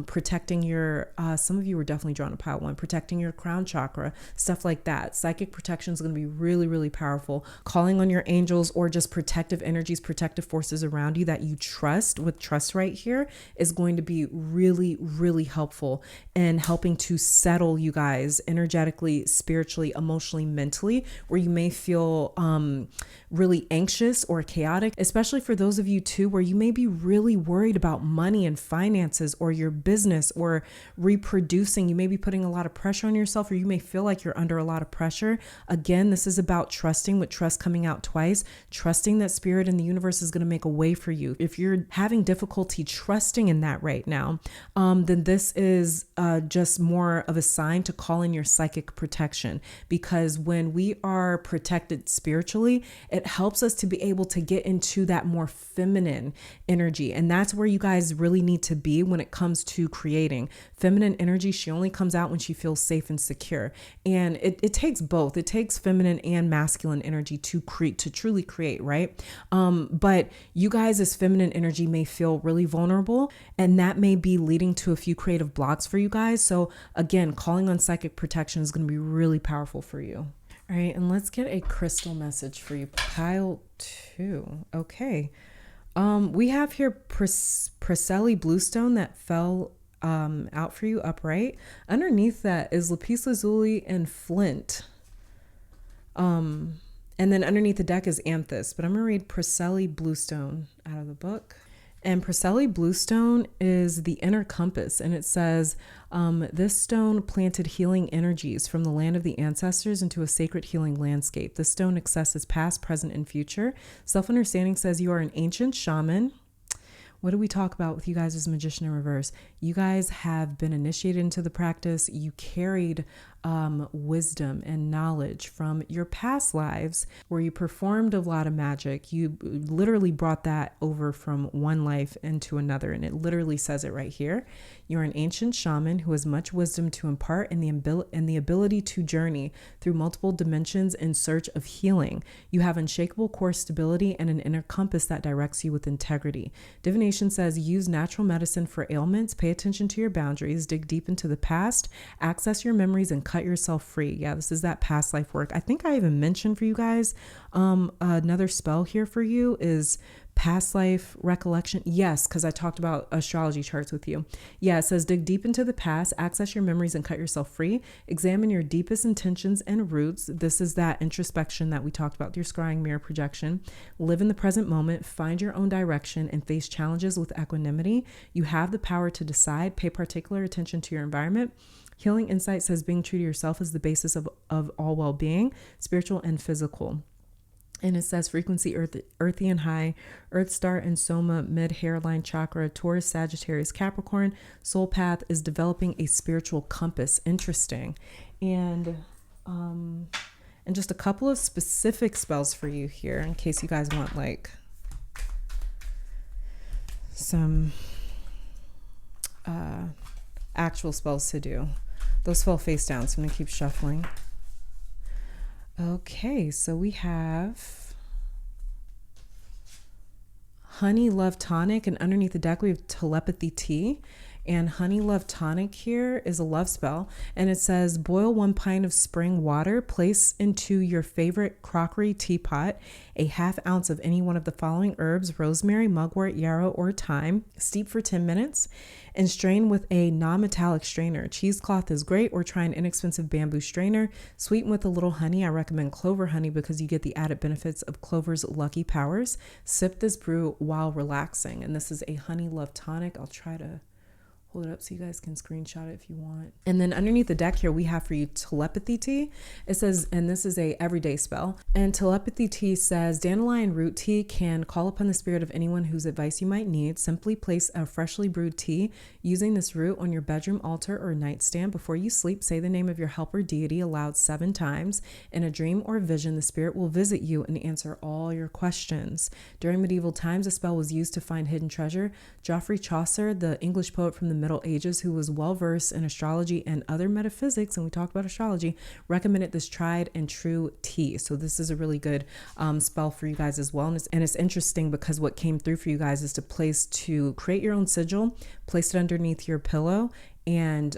protecting your, some of you were definitely drawn to pile one, protecting your crown chakra, stuff like that. Psychic protection is going to be really, really powerful. Calling on your angels or just protective energies, protective forces around you that you trust, with trust right here, is going to be really, really helpful in helping to settle you guys energetically, spiritually, emotionally, mentally, where you may feel really anxious or chaotic, especially for those of you too, where you may be really worried about money and finances or your business or reproducing. You may be putting a lot of pressure on yourself, or you may feel like you're under a lot of pressure. Again, this is about trusting, with trust coming out twice, trusting that spirit and the universe is going to make a way for you. If you're having difficulty trusting in that right now, then this is just more of a sign to call in your psychic protection, because when we are protected spiritually, it helps us to be able to get into that more feminine energy. And that's where you guys really need to be when it comes to creating. Feminine energy, she only comes out when she feels safe and secure. And it takes both. It takes feminine and masculine energy to create, to truly create, right? But you guys as feminine energy may feel really vulnerable, and that may be leading to a few creative blocks for you guys. So again, calling on psychic protection is going to be really powerful for you. All right, and let's get a crystal message for you. Pile 2. Okay. We have here Priscilla Bluestone that fell out for you upright. Underneath that is lapis lazuli and flint. And then underneath the deck is amethyst, but I'm going to read Priscilla Bluestone out of the book. And Priscilla Bluestone is the inner compass. And it says, this stone planted healing energies from the land of the ancestors into a sacred healing landscape. This stone accesses past, present, and future. Self-understanding says you are an ancient shaman. What do we talk about with you guys as magician in reverse? You guys have been initiated into the practice. You carried wisdom and knowledge from your past lives where you performed a lot of magic. You literally brought that over from one life into another. And it literally says it right here. You're an ancient shaman who has much wisdom to impart and the ability to journey through multiple dimensions in search of healing. You have unshakable core stability and an inner compass that directs you with integrity. Divination says use natural medicine for ailments, pay attention to your boundaries, dig deep into the past, access your memories, and cut yourself free. Yeah, this is that past life work. I think I even mentioned for you guys, another spell here for you is past life recollection. Yes, because I talked about astrology charts with you. Yeah, it says dig deep into the past, access your memories, and cut yourself free. Examine your deepest intentions and roots. This is that introspection that we talked about, your scrying mirror projection. Live in the present moment, find your own direction, and face challenges with equanimity. You have the power to decide. Pay particular attention to your environment. Healing Insight says being true to yourself is the basis of all well-being, spiritual and physical. And it says frequency earthy and high, Earth star and Soma, mid hairline chakra, Taurus, Sagittarius, Capricorn. Soul path is developing a spiritual compass. Interesting. And just a couple of specific spells for you here in case you guys want like some actual spells to do. Those fell face down, so I'm going to keep shuffling. Okay, so we have Honey Love Tonic, and underneath the deck we have Telepathy Tea. And Honey Love Tonic here is a love spell. And it says, boil 1 pint of spring water, place into your favorite crockery teapot a ½ ounce of any one of the following herbs: rosemary, mugwort, yarrow, or thyme. Steep for 10 minutes and strain with a non-metallic strainer. Cheesecloth is great, or try an inexpensive bamboo strainer. Sweeten with a little honey. I recommend clover honey because you get the added benefits of clover's lucky powers. Sip this brew while relaxing. And this is a Honey Love Tonic. I'll try to hold it up so you guys can screenshot it if you want. And then underneath the deck here, we have for you telepathy tea. It says, and this is a everyday spell. And telepathy tea says, dandelion root tea can call upon the spirit of anyone whose advice you might need. Simply place a freshly brewed tea using this root on your bedroom altar or nightstand. Before you sleep, say the name of your helper deity aloud 7 times. In a dream or vision, the spirit will visit you and answer all your questions. During medieval times, a spell was used to find hidden treasure. Geoffrey Chaucer, the English poet from the Middle Ages, who was well versed in astrology and other metaphysics, and we talked about astrology, recommended this tried and true tea. So this is a really good spell for you guys as well. And it's interesting because what came through for you guys is to create your own sigil, place it underneath your pillow, and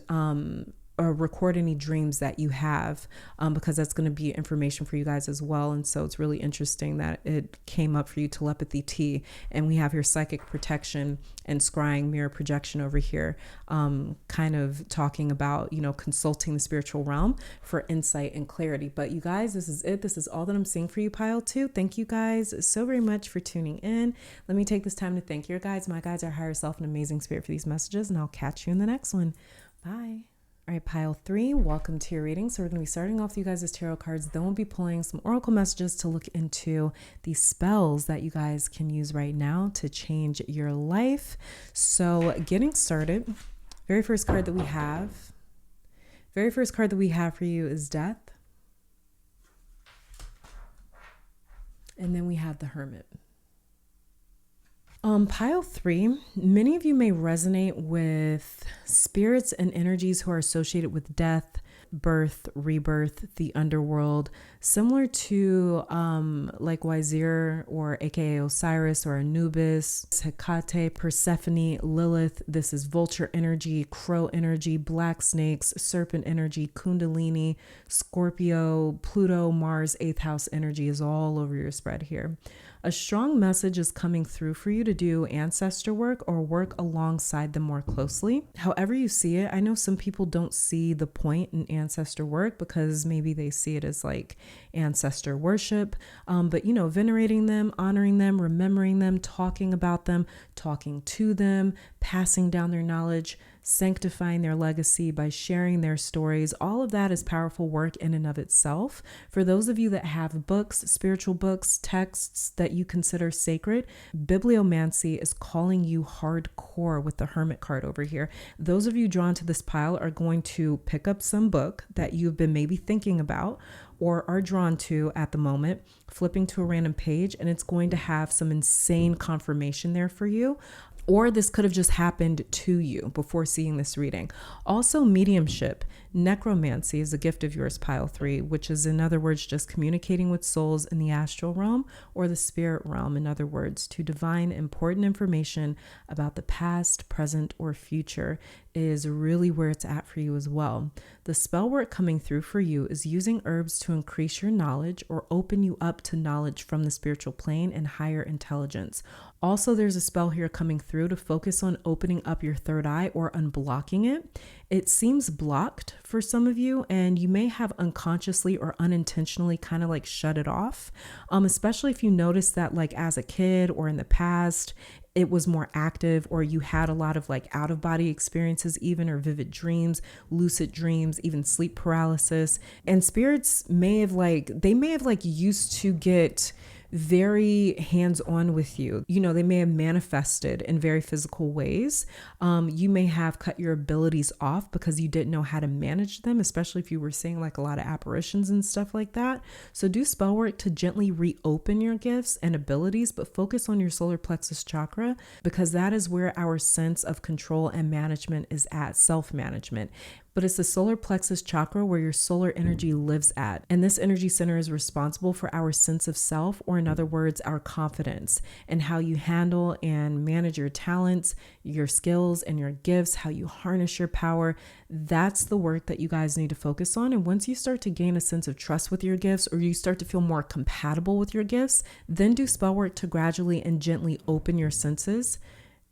or record any dreams that you have, because that's going to be information for you guys as well. And so it's really interesting that it came up for you, telepathy tea. And we have here psychic protection and scrying mirror projection over here, kind of talking about, consulting the spiritual realm for insight and clarity. But you guys, this is it. This is all that I'm seeing for you, pile 2. Thank you guys so very much for tuning in. Let me take this time to thank your guides, my guides, our higher self, and amazing spirit for these messages. And I'll catch you in the next one. Bye. All right, pile 3, welcome to your reading. So we're going to be starting off with you guys' tarot cards. Then we'll be pulling some oracle messages to look into the spells that you guys can use right now to change your life. So getting started, very first card that we have for you is Death. And then we have the Hermit. Pile 3, many of you may resonate with spirits and energies who are associated with death, birth, rebirth, the underworld, similar to like Wazir, or aka Osiris, or Anubis, Hecate, Persephone, Lilith. This is vulture energy, crow energy, black snakes, serpent energy, Kundalini, Scorpio, Pluto, Mars, 8th house energy is all over your spread here. A strong message is coming through for you to do ancestor work or work alongside them more closely. However you see it, I know some people don't see the point in ancestor work because maybe they see it as like ancestor worship. But venerating them, honoring them, remembering them, talking about them, talking to them, passing down their knowledge, sanctifying their legacy by sharing their stories. All of that is powerful work in and of itself. For those of you that have books, spiritual books, texts that you consider sacred, bibliomancy is calling you hardcore with the Hermit card over here. Those of you drawn to this pile are going to pick up some book that you've been maybe thinking about or are drawn to at the moment, flipping to a random page, and it's going to have some insane confirmation there for you. Or this could have just happened to you before seeing this reading. Also, mediumship, necromancy is a gift of yours, pile 3, which is, in other words, just communicating with souls in the astral realm or the spirit realm. In other words, to divine important information about the past, present, or future is really where it's at for you as well. The spell work coming through for you is using herbs to increase your knowledge or open you up to knowledge from the spiritual plane and higher intelligence. Also, there's a spell here coming through to focus on opening up your third eye or unblocking it. It seems blocked for some of you, and you may have unconsciously or unintentionally kind of like shut it off, especially if you notice that like as a kid or in the past, it was more active, or you had a lot of like out of body experiences, even, or vivid dreams, lucid dreams, even sleep paralysis. And spirits may have used to get very hands-on with you. They may have manifested in very physical ways. You may have cut your abilities off because you didn't know how to manage them, especially if you were seeing like a lot of apparitions and stuff like that. So do spell work to gently reopen your gifts and abilities, but focus on your solar plexus chakra, because that is where our sense of control and management is at, self-management. but it's the solar plexus chakra where your solar energy lives at. And this energy center is responsible for our sense of self, or in other words, our confidence, and how you handle and manage your talents, your skills, and your gifts, how you harness your power. That's the work that you guys need to focus on. And once you start to gain a sense of trust with your gifts, or you start to feel more compatible with your gifts, then do spell work to gradually and gently open your senses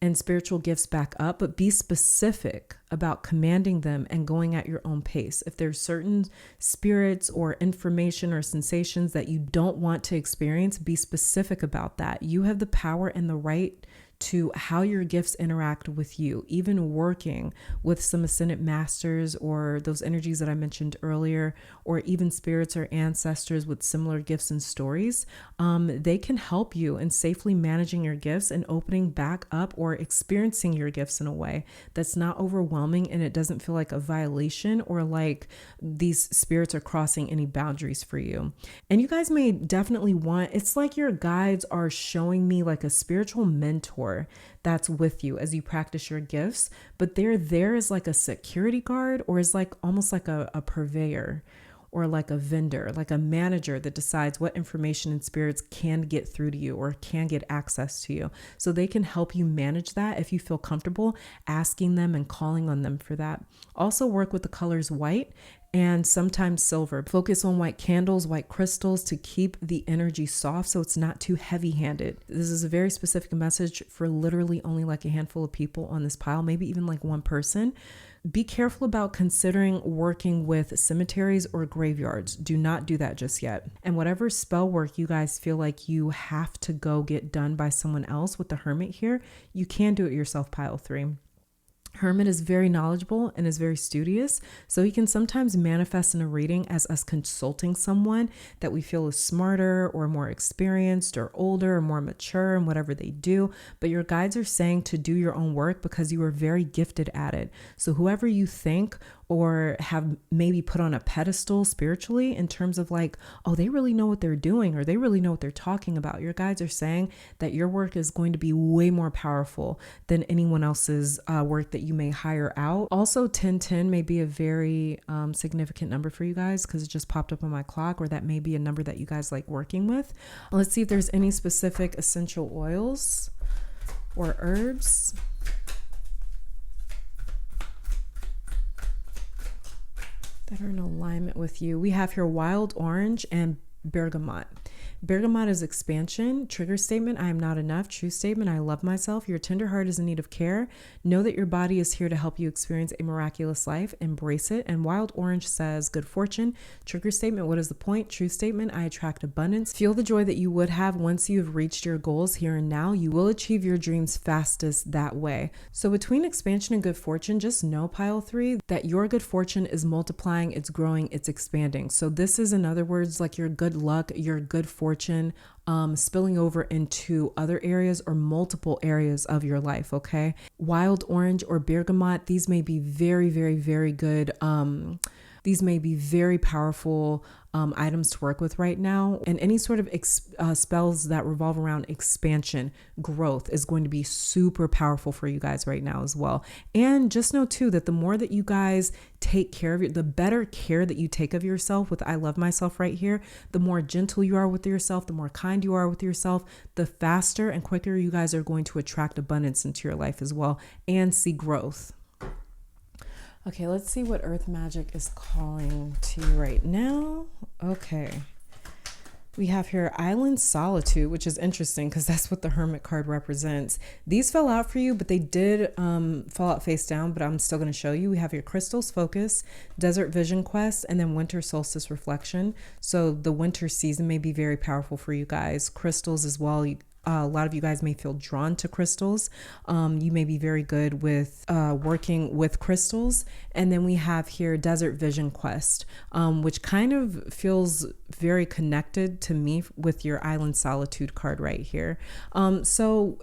and spiritual gifts back up, but be specific about commanding them and going at your own pace. If there's certain spirits or information or sensations that you don't want to experience, be specific about that. You have the power and the right to how your gifts interact with you. Even working with some ascended masters or those energies that I mentioned earlier, or even spirits or ancestors with similar gifts and stories, they can help you in safely managing your gifts and opening back up or experiencing your gifts in a way that's not overwhelming and it doesn't feel like a violation or like these spirits are crossing any boundaries for you. And you guys may definitely want, it's like your guides are showing me like a spiritual mentor that's with you as you practice your gifts, but they're there as like a security guard, or is like almost like a purveyor, or like a vendor, like a manager that decides what information and spirits can get through to you or can get access to you. So they can help you manage that if you feel comfortable asking them and calling on them for that. Also work with the colors white and sometimes silver. Focus on white candles, white crystals to keep the energy soft so it's not too heavy-handed. This is a very specific message for literally only like a handful of people on this pile, maybe even like one person. Be careful about considering working with cemeteries or graveyards. Do not do that just yet. And whatever spell work you guys feel like you have to go get done by someone else with the Hermit here, you can do it yourself, pile 3. Hermit is very knowledgeable and is very studious, so he can sometimes manifest in a reading as us consulting someone that we feel is smarter or more experienced or older or more mature in whatever they do. But your guides are saying to do your own work because you are very gifted at it. So whoever you think or have maybe put on a pedestal spiritually in terms of like, oh, they really know what they're doing or they really know what they're talking about, your guides are saying that your work is going to be way more powerful than anyone else's work that you may hire out. Also, 1010 may be a very significant number for you guys because it just popped up on my clock, or that may be a number that you guys like working with. Let's see if there's any specific essential oils or herbs that are in alignment with you. We have here wild orange and bergamot. Bergamot is expansion. Trigger statement, I am not enough. True statement, I love myself. Your tender heart is in need of care. Know that your body is here to help you experience a miraculous life. Embrace it. And wild orange says good fortune. Trigger statement, what is the point? True statement, I attract abundance. Feel the joy that you would have once you have reached your goals here and now. You will achieve your dreams fastest that way. So between expansion and good fortune, just know, pile 3, that your good fortune is multiplying, it's growing, it's expanding. So this is, in other words, like your good luck, your good fortune spilling over into other areas or multiple areas of your life. Okay. Wild orange or bergamot, these may be very, very, very good. These may be very powerful items to work with right now. And any sort of spells that revolve around expansion, growth is going to be super powerful for you guys right now as well. And just know too that the more that you guys take care of the better care that you take of yourself with I love myself right here, the more gentle you are with yourself, the more kind you are with yourself, the faster and quicker you guys are going to attract abundance into your life as well and see growth. Okay, let's see what earth magic is calling to you right now. Okay. We have here Island Solitude, which is interesting because that's what the Hermit card represents. These fell out for you, but they did fall out face down, but I'm still going to show you. We have your Crystals Focus, Desert Vision Quest, and then Winter Solstice Reflection. So the winter season may be very powerful for you guys. Crystals as well. A lot of you guys may feel drawn to crystals. You may be very good with working with crystals. And then we have here Desert Vision Quest, which kind of feels very connected to me with your Island Solitude card right here. And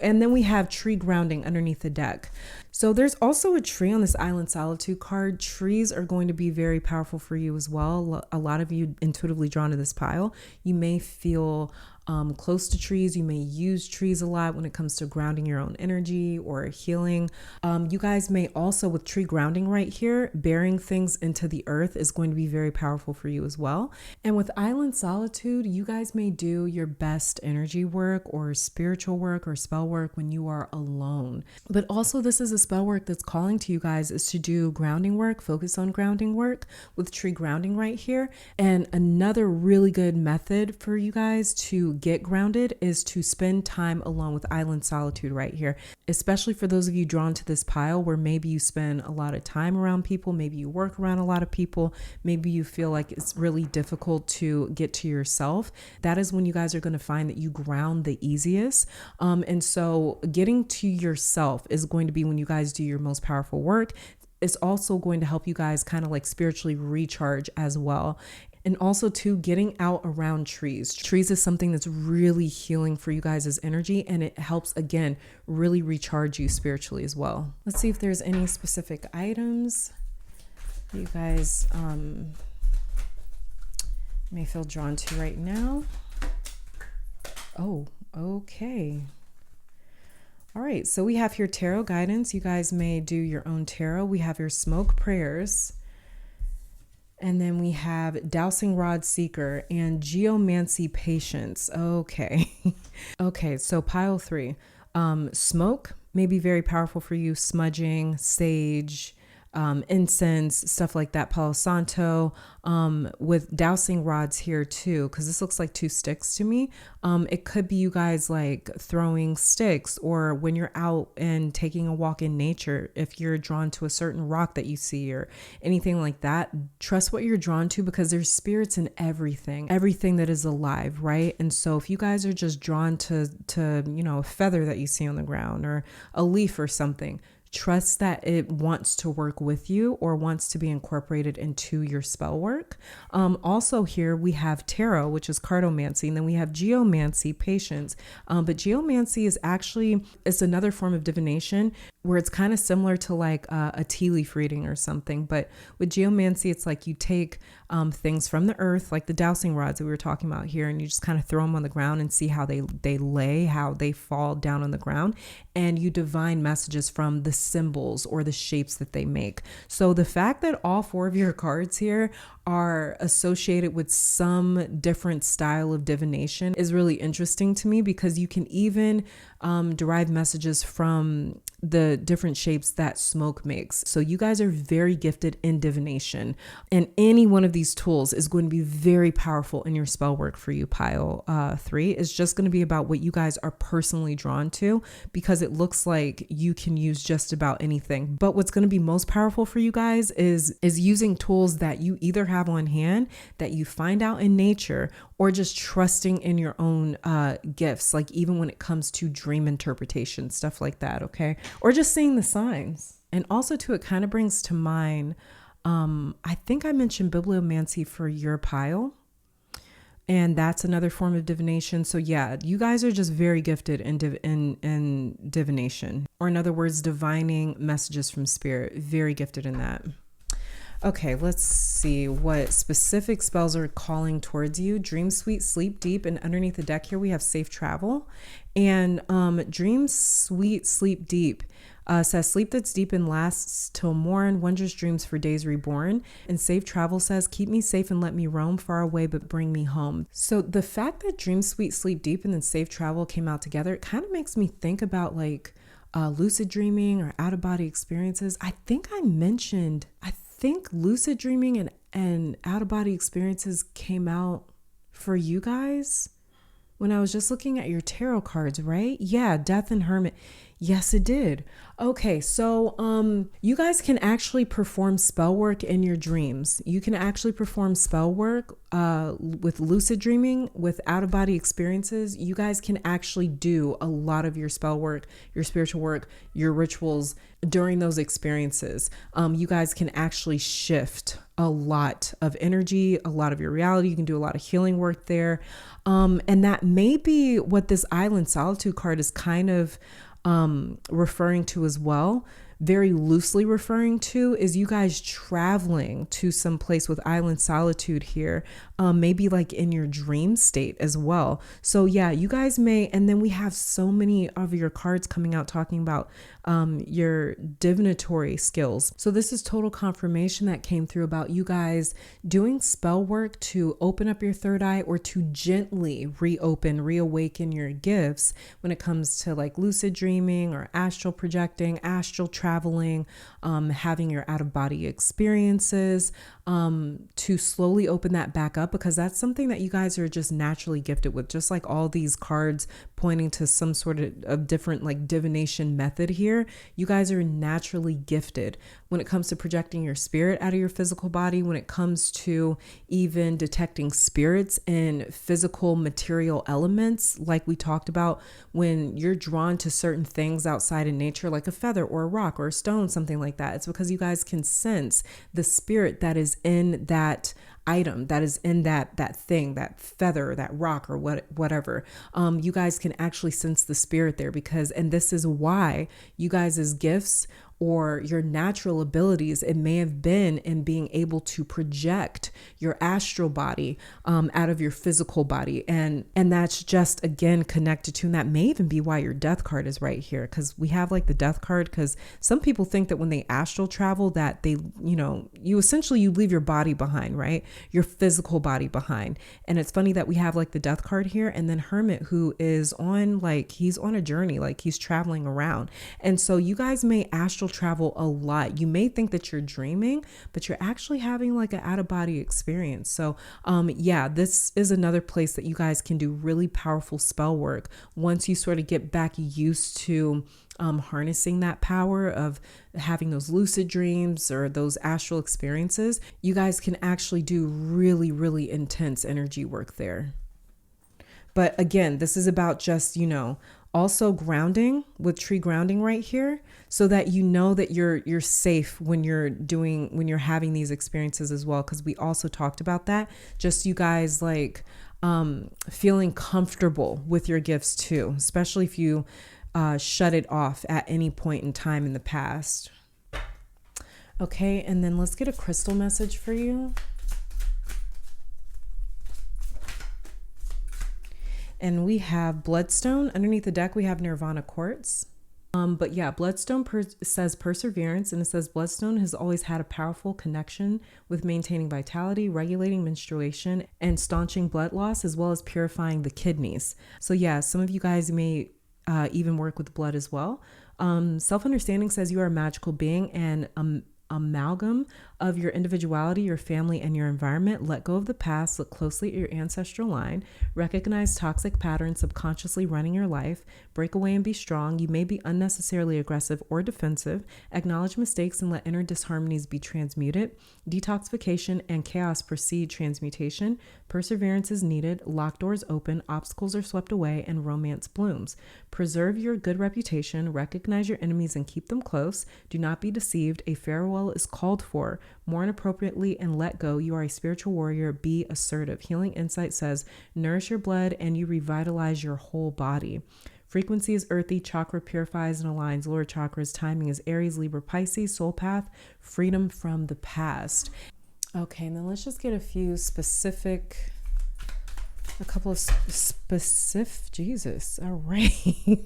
then we have Tree Grounding underneath the deck. So there's also a tree on this Island Solitude card. Trees are going to be very powerful for you as well. A lot of you intuitively drawn to this pile. You may feel close to trees. You may use trees a lot when it comes to grounding your own energy or healing. You guys may also, with tree grounding right here, bearing things into the earth is going to be very powerful for you as well. And with island solitude, you guys may do your best energy work or spiritual work or spell work when you are alone. But also, this is a spell work that's calling to you guys is to do grounding work, focus on grounding work with tree grounding right here. And another really good method for you guys to get grounded is to spend time alone with island solitude right here, especially for those of you drawn to this pile where maybe you spend a lot of time around people, maybe you work around a lot of people, maybe you feel like it's really difficult to get to yourself. That is when you guys are going to find that you ground the easiest. And so getting to yourself is going to be when you guys do your most powerful work. It's also going to help you guys kind of like spiritually recharge as well. And also too, getting out around trees. Trees is something that's really healing for you guys' energy, and it helps, again, really recharge you spiritually as well. Let's see if there's any specific items you guys may feel drawn to right now. Oh, okay. All right, so we have here tarot guidance. You guys may do your own tarot. We have your smoke prayers. And then we have Dowsing Rod Seeker and Geomancy Patience. Okay. Okay, so pile 3. Smoke may be very powerful for you. Smudging, sage, incense, stuff like that. Palo Santo, with dowsing rods here too, because this looks like 2 sticks to me. It could be you guys like throwing sticks, or when you're out and taking a walk in nature, if you're drawn to a certain rock that you see or anything like that. Trust what you're drawn to, because there's spirits in everything that is alive, right? And so if you guys are just drawn to a feather that you see on the ground or a leaf or something, trust that it wants to work with you or wants to be incorporated into your spell work. Also here we have tarot, which is cartomancy, and then we have geomancy, patience. But geomancy is actually, it's another form of divination where it's kind of similar to like a tea leaf reading or something. But with geomancy, it's like you take things from the earth, like the dowsing rods that we were talking about here, and you just kind of throw them on the ground and see how they lay, how they fall down on the ground, and you divine messages from the symbols or the shapes that they make. So the fact that all 4 of your cards here are associated with some different style of divination is really interesting to me, because you can even derive messages from the different shapes that smoke makes. So you guys are very gifted in divination, and any one of these tools is going to be very powerful in your spell work for you. Pile 3 is just going to be about what you guys are personally drawn to, because it looks like you can use just about anything. But what's going to be most powerful for you guys is using tools that you either have on hand, that you find out in nature, or just trusting in your own gifts, like even when it comes to dream interpretation, stuff like that, okay? Or just seeing the signs. And also too, it kind of brings to mind, I think I mentioned bibliomancy for your pile, and that's another form of divination. So yeah, you guys are just very gifted in divination, or in other words, divining messages from spirit. Very gifted in that. Okay, let's see what specific spells are calling towards you. Dream sweet, sleep deep, and underneath the deck here we have safe travel. And dream sweet, sleep deep says sleep that's deep and lasts till morn, wondrous dreams for days reborn. And safe travel says keep me safe and let me roam far away, but bring me home. So the fact that dream sweet, sleep deep, and then safe travel came out together, it kind of makes me think about like lucid dreaming or out of body experiences. I think lucid dreaming and out of body experiences came out for you guys when I was just looking at your tarot cards, right? Yeah, Death and Hermit. Yes, it did. Okay, so you guys can actually perform spell work in your dreams. You can actually perform spell work with lucid dreaming, with out-of-body experiences. You guys can actually do a lot of your spell work, your spiritual work, your rituals during those experiences. You guys can actually shift a lot of energy, a lot of your reality. You can do a lot of healing work there. And that may be what this Island Solitude card is kind of referring to as well, very loosely referring to is you guys traveling to some place with island solitude here, maybe like in your dream state as well. So yeah, you guys may, and then we have so many of your cards coming out talking about your divinatory skills. So this is total confirmation that came through about you guys doing spell work to open up your third eye or to gently reawaken your gifts when it comes to like lucid dreaming or astral projecting, astral traveling, having your out of body experiences, to slowly open that back up, because that's something that you guys are just naturally gifted with. Just like all these cards pointing to some sort of different like divination method here, you guys are naturally gifted when it comes to projecting your spirit out of your physical body, when it comes to even detecting spirits in physical material elements, like we talked about, when you're drawn to certain things outside in nature, like a feather or a rock or a stone, something like that. It's because you guys can sense the spirit that is in that item, that is in that thing, that feather, that rock, or whatever. You guys can actually sense the spirit there, because, and this is why you guys' gifts or your natural abilities, it may have been in being able to project your astral body out of your physical body. And that's just, again, connected to, and that may even be why your death card is right here, because we have like the death card, because some people think that when they astral travel that they, you essentially, you leave your body behind, right? Your physical body behind. And it's funny that we have like the death card here, and then Hermit, who is on, like, he's on a journey, like he's traveling around. And so you guys may astral travel a lot. You may think that you're dreaming, but you're actually having like an out of body experience. So yeah, this is another place that you guys can do really powerful spell work once you sort of get back used to harnessing that power of having those lucid dreams or those astral experiences. You guys can actually do really, really intense energy work there. But again, this is about just, also grounding with tree grounding right here, so that you know that you're safe when you're having these experiences as well. Because we also talked about that, just you guys like feeling comfortable with your gifts too, especially if you shut it off at any point in time in the past. Okay, and then let's get a crystal message for you. And we have Bloodstone. Underneath the deck, we have Nirvana Quartz. But yeah, Bloodstone says perseverance, and it says Bloodstone has always had a powerful connection with maintaining vitality, regulating menstruation, and staunching blood loss, as well as purifying the kidneys. So yeah, some of you guys may even work with blood as well. Self-understanding says you are a magical being and amalgam of your individuality, your family, and your environment. Let go of the past, look closely at your ancestral line, recognize toxic patterns subconsciously running your life, break away and be strong. You may be unnecessarily aggressive or defensive. Acknowledge mistakes and let inner disharmonies be transmuted. Detoxification and chaos precede transmutation. Perseverance is needed. Locked doors open, obstacles are swept away, and romance blooms. Preserve your good reputation, recognize your enemies and keep them close. Do not be deceived. A farewell is called for. Mourn appropriately and let go. You are a spiritual warrior. Be assertive. Healing Insight says, nourish your blood and you revitalize your whole body. Frequency is earthy. Chakra purifies and aligns lower chakras. Timing is Aries, Libra, Pisces. Soul path, freedom from the past. Okay, and then let's just get a couple of specific, Jesus, all right.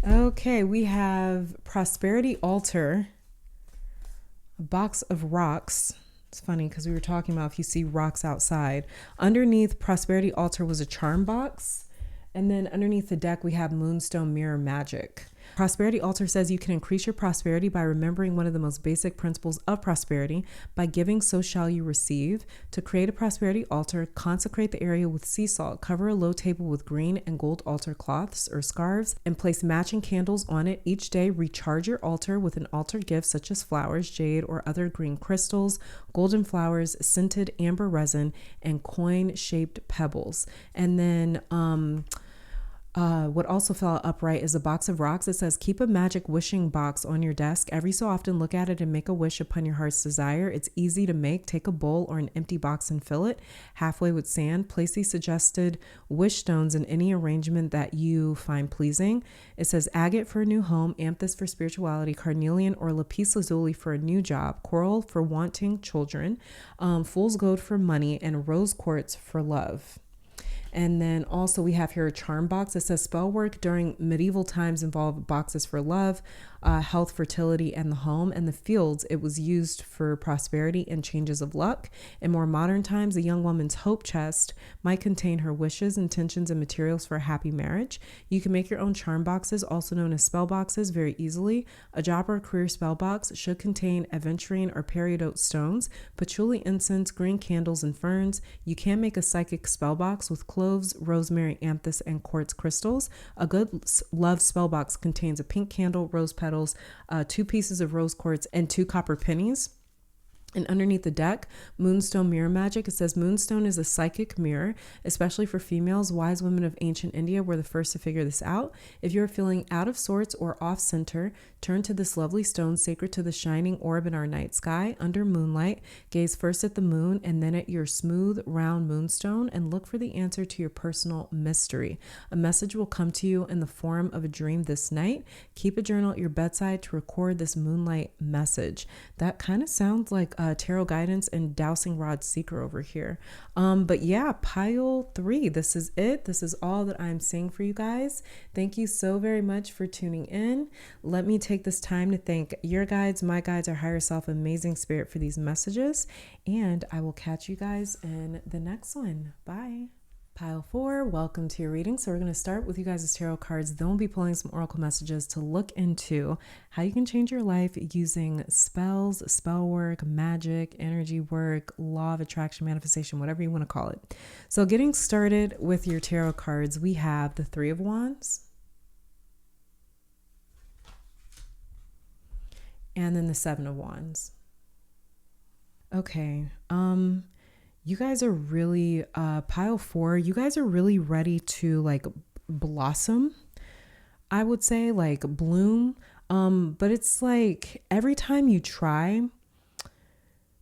Okay, we have Prosperity Altar, a box of rocks. It's funny because we were talking about if you see rocks outside. Underneath Prosperity Altar was a charm box. And then underneath the deck, we have Moonstone Mirror Magic. Prosperity Altar says you can increase your prosperity by remembering one of the most basic principles of prosperity. By giving, so shall you receive. To create a prosperity altar, consecrate the area with sea salt. Cover a low table with green and gold altar cloths or scarves and place matching candles on it. Each day, recharge your altar with an altar gift such as flowers, jade, or other green crystals, golden flowers, scented amber resin, and coin-shaped pebbles. And then What also fell upright is a box of rocks. It says, keep a magic wishing box on your desk. Every so often, look at it and make a wish upon your heart's desire. It's easy to make. Take a bowl or an empty box and fill it halfway with sand. Place these suggested wish stones in any arrangement that you find pleasing. It says agate for a new home, amethyst for spirituality, carnelian or lapis lazuli for a new job, coral for wanting children, fool's gold for money, and rose quartz for love. And then also we have here a charm box. It says spell work during medieval times involved boxes for love, health, fertility, and the home. And the fields, it was used for prosperity and changes of luck. In more modern times, a young woman's hope chest might contain her wishes, intentions, and materials for a happy marriage. You can make your own charm boxes, also known as spell boxes, very easily. A job or career spell box should contain aventurine or peridot stones, patchouli incense, green candles, and ferns. You can make a psychic spell box with cloves, rosemary, amethyst, and quartz crystals. A good love spell box contains a pink candle, rose petals, 2 pieces of rose quartz, and 2 copper pennies. And underneath the deck, Moonstone Mirror Magic, it says Moonstone is a psychic mirror, especially for females. Wise women of ancient India were the first to figure this out. If you're feeling out of sorts or off center, turn to this lovely stone sacred to the shining orb in our night sky. Under moonlight, gaze first at the moon and then at your smooth, round moonstone and look for the answer to your personal mystery. A message will come to you in the form of a dream this night. Keep a journal at your bedside to record this moonlight message. That kind of sounds like tarot guidance and dowsing rod seeker over here. But yeah, pile 3, this is it. This is all that I'm seeing for you guys. Thank you so very much for tuning in. Let me take this time to thank your guides, my guides, our higher self, amazing spirit for these messages. And I will catch you guys in the next one. Bye. Pile 4, welcome to your reading. So we're going to start with you guys' tarot cards. Then we'll be pulling some oracle messages to look into how you can change your life using spells, spell work, magic, energy work, law of attraction, manifestation, whatever you want to call it. So getting started with your tarot cards, we have the 3 of Wands and then the 7 of Wands. Okay. You guys are really, pile 4, you guys are really ready to like blossom, I would say, like bloom. But it's like every time you try,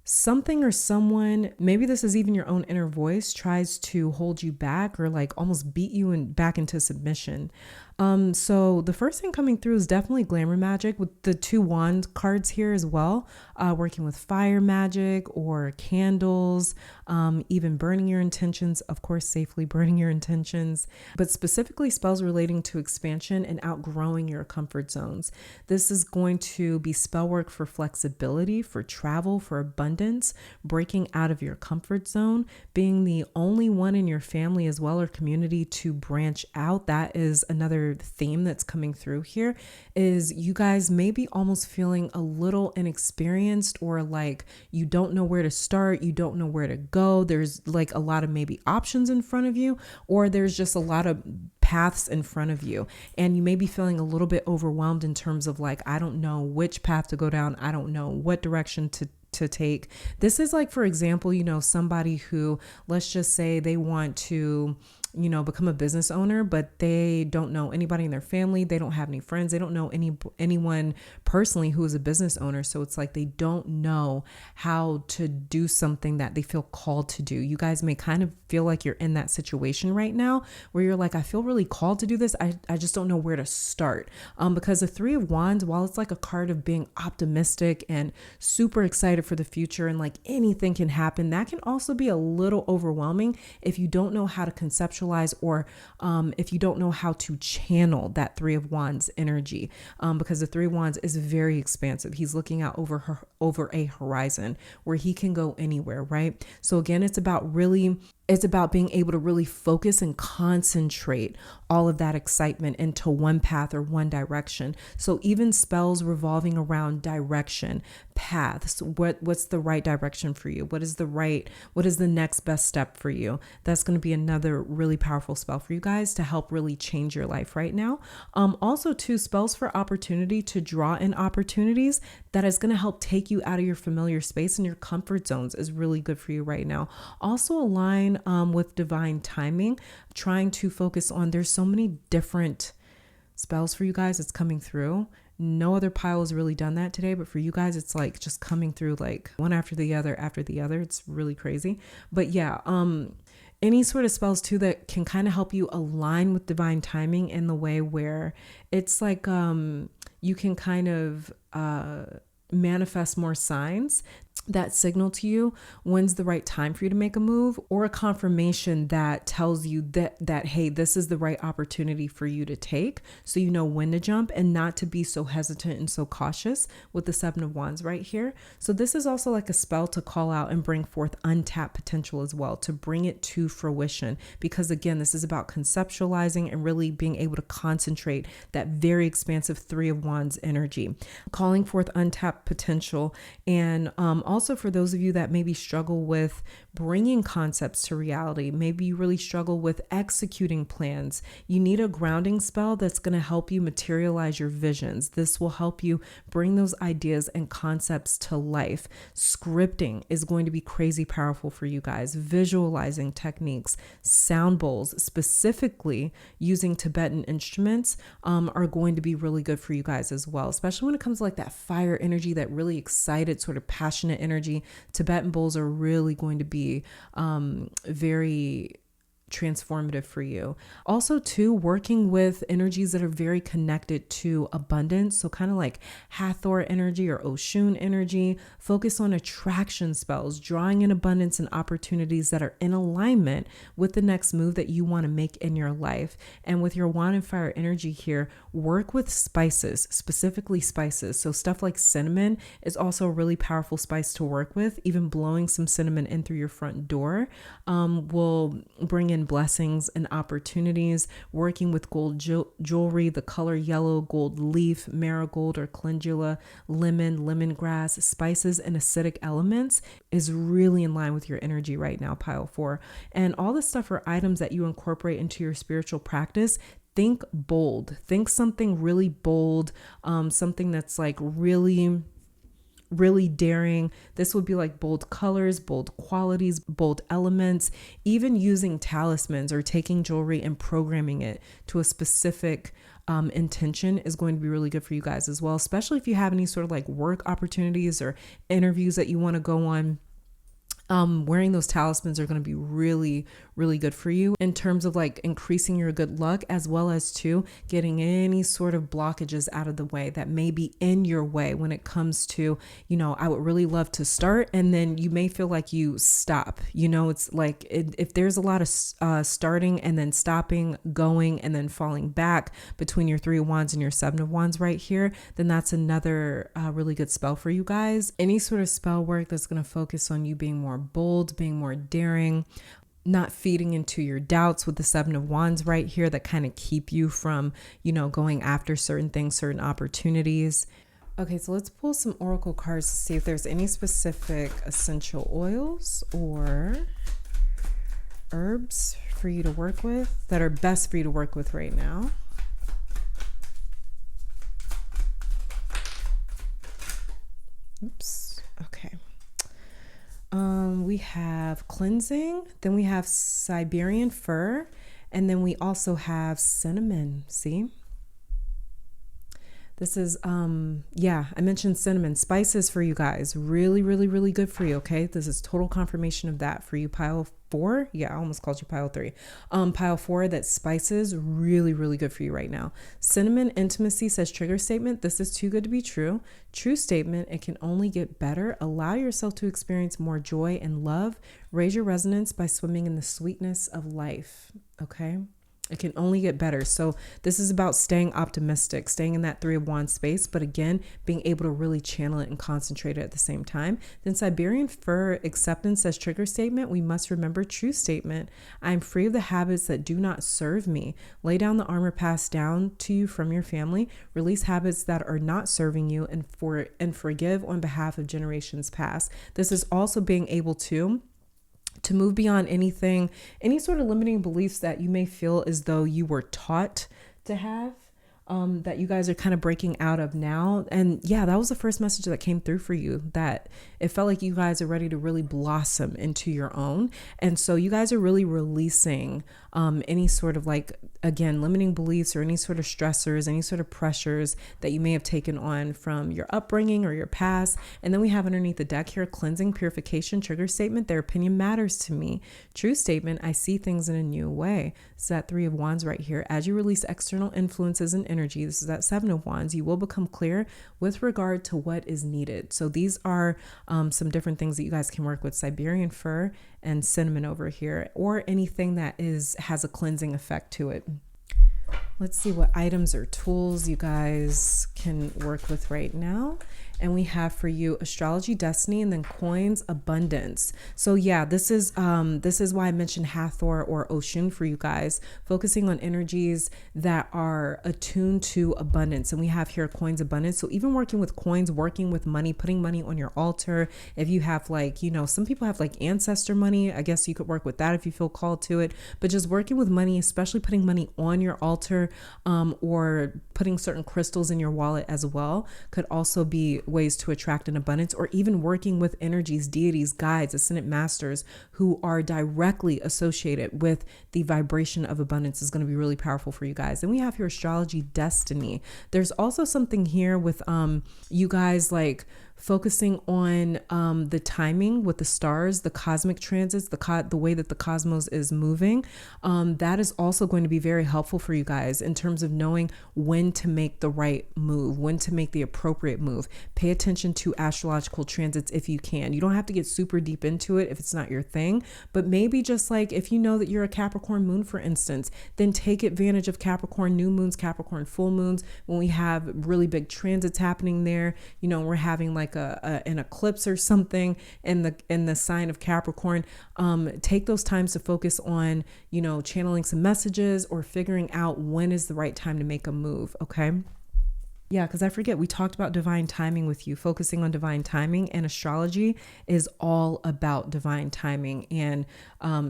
something or someone, maybe this is even your own inner voice, tries to hold you back or like almost beat you back into submission. So the first thing coming through is definitely glamour magic with the 2 wand cards here as well, working with fire magic or candles, even burning your intentions, of course, safely burning your intentions, but specifically spells relating to expansion and outgrowing your comfort zones. This is going to be spell work for flexibility, for travel, for abundance, breaking out of your comfort zone, being the only one in your family as well or community to branch out. That is another theme that's coming through here, is you guys may be almost feeling a little inexperienced or like you don't know where to start, you don't know where to go. There's like a lot of maybe options in front of you, or there's just a lot of paths in front of you, and you may be feeling a little bit overwhelmed in terms of like, I don't know which path to go down, I don't know what direction to take. This is like, for example, somebody who, let's just say they want to become a business owner, but they don't know anybody in their family. They don't have any friends. They don't know anyone personally who is a business owner. So it's like they don't know how to do something that they feel called to do. You guys may kind of feel like you're in that situation right now where you're like, I feel really called to do this. I just don't know where to start. Because the 3 of Wands, while it's like a card of being optimistic and super excited for the future and like anything can happen, that can also be a little overwhelming if you don't know how to conceptualize or if you don't know how to channel that 3 of Wands energy, because the 3 of Wands is very expansive. He's looking out over a horizon where he can go anywhere, right? So again, it's about being able to really focus and concentrate all of that excitement into one path or one direction. So even spells revolving around direction, paths, what's the right direction for you? What is the next best step for you? That's going to be another really powerful spell for you guys to help really change your life right now. Also 2 spells for opportunity, to draw in opportunities that is going to help take you out of your familiar space and your comfort zones is really good for you right now. Also a line with divine timing, trying to focus on, there's so many different spells for you guys. It's coming through. No other pile has really done that today, but for you guys, it's like just coming through like one after the other after the other. It's really crazy. But yeah, any sort of spells too that can kind of help you align with divine timing in the way where it's like you can kind of manifest more signs that signal to you when's the right time for you to make a move, or a confirmation that tells you that hey, this is the right opportunity for you to take, so you know when to jump and not to be so hesitant and so cautious with the Seven of Wands right here. So this is also like a spell to call out and bring forth untapped potential as well, to bring it to fruition, because again, this is about conceptualizing and really being able to concentrate that very expansive Three of Wands energy, calling forth untapped potential. And also for those of you that maybe struggle with bringing concepts to reality, maybe you really struggle with executing plans, you need a grounding spell that's going to help you materialize your visions. This will help you bring those ideas and concepts to life. Scripting is going to be crazy powerful for you guys. Visualizing techniques, sound bowls, specifically using Tibetan instruments, are going to be really good for you guys as well, especially when it comes to like that fire energy, that really excited, sort of passionate energy. Tibetan bowls are really going to be very transformative for you. Also too, working with energies that are very connected to abundance. So kind of like Hathor energy or Oshun energy. Focus on attraction spells, drawing in abundance and opportunities that are in alignment with the next move that you want to make in your life. And with your Wand and Fire energy here, work with spices, specifically spices. So stuff like cinnamon is also a really powerful spice to work with. Even blowing some cinnamon in through your front door will bring in blessings and opportunities. Working with gold jewelry, the color yellow, gold leaf, marigold or calendula, lemon, lemongrass, spices and acidic elements is really in line with your energy right now, pile 4. And all this stuff are items that you incorporate into your spiritual practice. Think bold, think something really bold, something that's like really daring. This would be like bold colors, bold qualities, bold elements, even using talismans or taking jewelry and programming it to a specific intention is going to be really good for you guys as well, especially if you have any sort of like work opportunities or interviews that you want to go on. Wearing those talismans are going to be really, really good for you in terms of like increasing your good luck, as well as to getting any sort of blockages out of the way that may be in your way when it comes to, you know, I would really love to start, and then you may feel like you stop. You know, it's like if there's a lot of starting and then stopping, going and then falling back between your Three of Wands and your Seven of Wands right here, then that's another really good spell for you guys. Any sort of spell work that's going to focus on you being more bold, being more daring, not feeding into your doubts with the Seven of Wands right here that kind of keep you from, you know, going after certain things, certain opportunities. Okay, so let's pull some oracle cards to see if there's any specific essential oils or herbs for you to work with that are best for you to work with right now. Oops. Okay. We have cleansing, then we have Siberian fir, and then we also have cinnamon. See? This is, I mentioned cinnamon. Spices for you guys. Really, really, really good for you, okay? This is total confirmation of that for you, pile 4. Yeah, I almost called you pile 3. Pile 4, that spices, really, really good for you right now. Cinnamon intimacy says trigger statement. This is too good to be true. True statement. It can only get better. Allow yourself to experience more joy and love. Raise your resonance by swimming in the sweetness of life, okay? It can only get better. So this is about staying optimistic, staying in that Three of Wands space, but again, being able to really channel it and concentrate it at the same time. Then Siberian fir, acceptance as trigger statement. We must remember true statement. I am free of the habits that do not serve me. Lay down the armor passed down to you from your family. Release habits that are not serving you, and forgive on behalf of generations past. This is also being able to move beyond anything, any sort of limiting beliefs that you may feel as though you were taught to have. that you guys are kind of breaking out of now. And yeah, that was the first message that came through for you, that it felt like you guys are ready to really blossom into your own. And so you guys are really releasing any sort of like, again, limiting beliefs or any sort of stressors, any sort of pressures that you may have taken on from your upbringing or your past. And then we have underneath the deck here, cleansing, purification, trigger statement. Their opinion matters to me. True statement, I see things in a new way. It's that 3 of Wands right here. As you release external influences and energy, this is that 7 of Wands, you will become clear with regard to what is needed. So these are some different things that you guys can work with: Siberian fir and cinnamon over here, or anything that has a cleansing effect to it. Let's see what items or tools you guys can work with right now. And we have for you astrology, destiny, and then coins, abundance. So yeah, this is why I mentioned Hathor or Oshun for you guys, focusing on energies that are attuned to abundance. And we have here coins, abundance. So even working with coins, working with money, putting money on your altar. If you have like, you know, some people have like ancestor money. I guess you could work with that if you feel called to it. But just working with money, especially putting money on your altar, or putting certain crystals in your wallet as well, could also be ways to attract an abundance. Or even working with energies, deities, guides, ascendant masters who are directly associated with the vibration of abundance is going to be really powerful for you guys. And we have your astrology, destiny. There's also something here with you guys like focusing on the timing with the stars, the cosmic transits, the way that the cosmos is moving. That is also going to be very helpful for you guys in terms of knowing when to make the right move, when to make the appropriate move. Pay attention to astrological transits if you can. You don't have to get super deep into it if it's not your thing, but maybe just like if you know that you're a Capricorn moon, for instance, then take advantage of Capricorn new moons, Capricorn full moons, when we have really big transits happening there. You know, we're having like an eclipse or something in the sign of Capricorn. Take those times to focus on, you know, channeling some messages or figuring out when is the right time to make a move. Okay. Yeah, because I forget, we talked about divine timing with you, focusing on divine timing, and astrology is all about divine timing and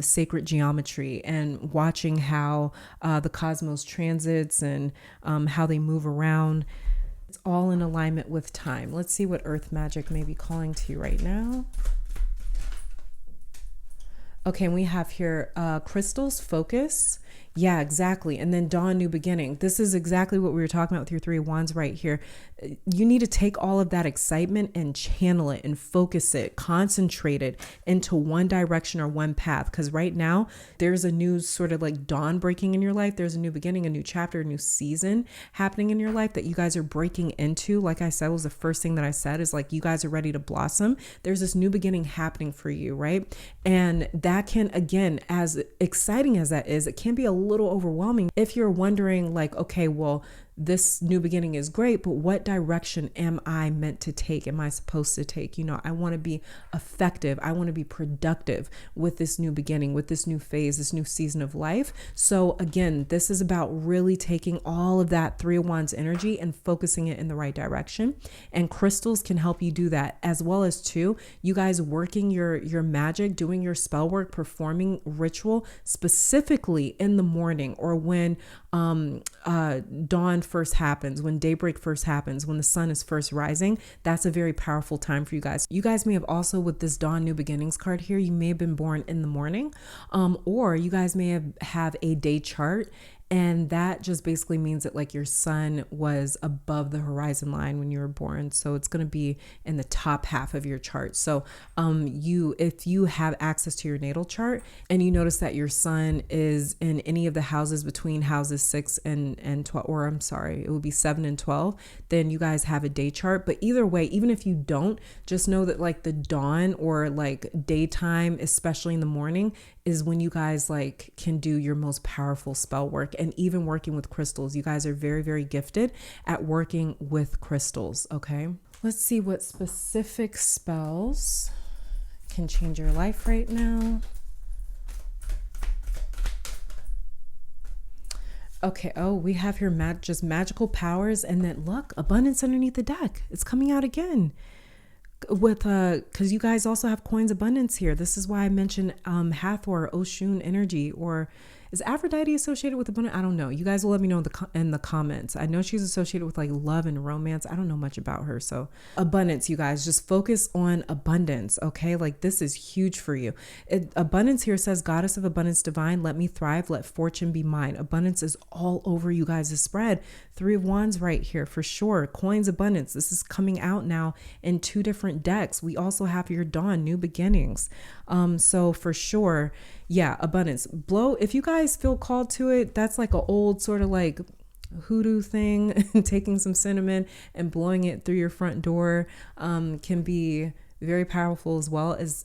sacred geometry and watching how the cosmos transits and how they move around. It's all in alignment with time. Let's see what earth magic may be calling to you right now. Okay, and we have here crystals, focus. Yeah, exactly. And then dawn, new beginning. This is exactly what we were talking about with your 3 of Wands right here. You need to take all of that excitement and channel it and focus it, concentrate it into one direction or one path. Because right now there's a new sort of like dawn breaking in your life. There's a new beginning, a new chapter, a new season happening in your life that you guys are breaking into. Like I said, was the first thing that I said is like, you guys are ready to blossom. There's this new beginning happening for you, right? And that can, again, as exciting as that is, it can be a little overwhelming if you're wondering like, okay, well, this new beginning is great, but what direction am I meant to take? Am I supposed to take? You know, I want to be effective. I want to be productive with this new beginning, with this new phase, this new season of life. So again, this is about really taking all of that 3 of Wands energy and focusing it in the right direction. And crystals can help you do that, as well as too, you guys working your magic, doing your spell work, performing ritual specifically in the morning or when dawn first happens, when daybreak first happens, when the sun is first rising. That's a very powerful time for you guys. You guys may have also, with this dawn new beginnings card here, you may have been born in the morning, or you guys may have a day chart. And that just basically means that like your sun was above the horizon line when you were born. So it's going to be in the top half of your chart. So if you have access to your natal chart and you notice that your sun is in any of the houses between houses 6 and 12, or I'm sorry, it would be 7 and 12, then you guys have a day chart. But either way, even if you don't, just know that like the dawn or like daytime, especially in the morning, is when you guys like can do your most powerful spell work. And even working with crystals, you guys are very, very gifted at working with crystals. Okay, let's see what specific spells can change your life right now. Okay, oh, we have here just magical powers, and then look, abundance underneath the deck. It's coming out again. With because you guys also have coins abundance here. This is why I mentioned Hathor, Oshun energy, or Is Aphrodite associated with abundance? I don't know. You guys will let me know in the comments. I know she's associated with like love and romance. I don't know much about her. So abundance, you guys, just focus on abundance. Okay. Like this is huge for you. Abundance here says, goddess of abundance divine, let me thrive. Let fortune be mine. Abundance is all over you guys' spread. 3 of Wands right here for sure. Coins abundance. This is coming out now in 2 different decks. We also have your dawn, new beginnings. So for sure, yeah, abundance. Blow, if you guys feel called to it, that's like an old sort of like hoodoo thing, taking some cinnamon and blowing it through your front door can be very powerful as well as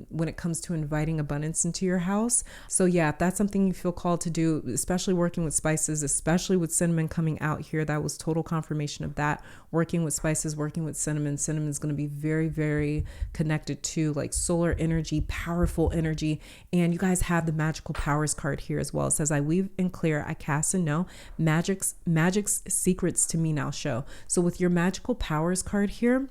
when it comes to inviting abundance into your house. So yeah, if that's something you feel called to do, especially working with spices, especially with cinnamon coming out here, that was total confirmation of that. Working with spices, working with cinnamon. Cinnamon is going to be very, very connected to like solar energy, powerful energy. And you guys have the magical powers card here as well. It says, I weave and clear, I cast and know, magic's secrets to me now show. So with your magical powers card here,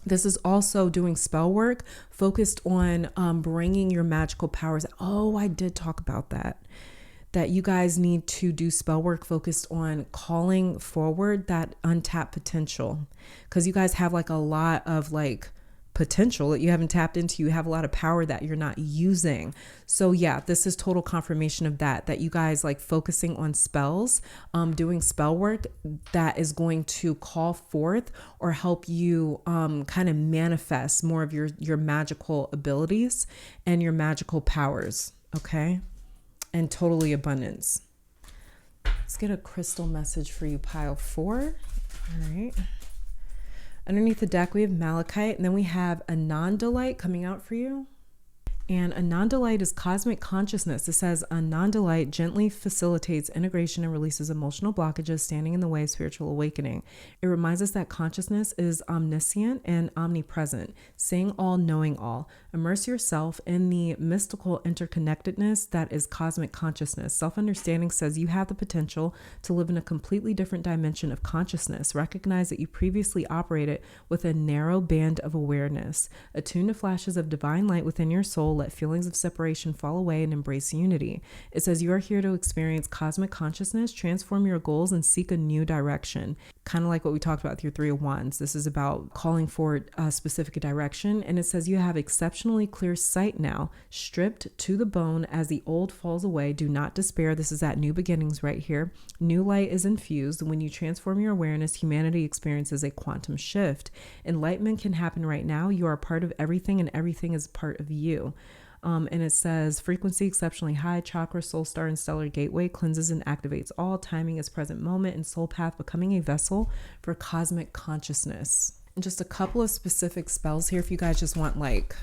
this is also doing spell work focused on bringing your magical powers. Oh, I did talk about that you guys need to do spell work focused on calling forward that untapped potential, because you guys have like a lot of like potential that you haven't tapped into. You have a lot of power that you're not using. So yeah, this is total confirmation of that you guys like focusing on spells, doing spell work that is going to call forth or help you kind of manifest more of your magical abilities and your magical powers. Okay. And totally abundance. Let's get a crystal message for you, pile 4. All right. Underneath the deck, we have malachite, and then we have Anandalite coming out for you. And Anandalite is cosmic consciousness. It says Anandalite gently facilitates integration and releases emotional blockages standing in the way of spiritual awakening. It reminds us that consciousness is omniscient and omnipresent, seeing all, knowing all. Immerse yourself in the mystical interconnectedness that is cosmic consciousness. Self-understanding says you have the potential to live in a completely different dimension of consciousness. Recognize that you previously operated with a narrow band of awareness. Attune to flashes of divine light within your soul. Let feelings of separation fall away and embrace unity. It says you are here to experience cosmic consciousness, transform your goals, and seek a new direction. Kind of like what we talked about with your 3 of Wands. This is about calling for a specific direction. And it says you have exceptionally clear sight now, stripped to the bone as the old falls away. Do not despair. This is that new beginnings right here. New light is infused. When you transform your awareness, humanity experiences a quantum shift. Enlightenment can happen right now. You are part of everything and everything is part of you. And it says frequency exceptionally high, chakra, soul star, and stellar gateway cleanses and activates all. Timing is present moment and soul path, becoming a vessel for cosmic consciousness. And just a couple of specific spells here if you guys just want like,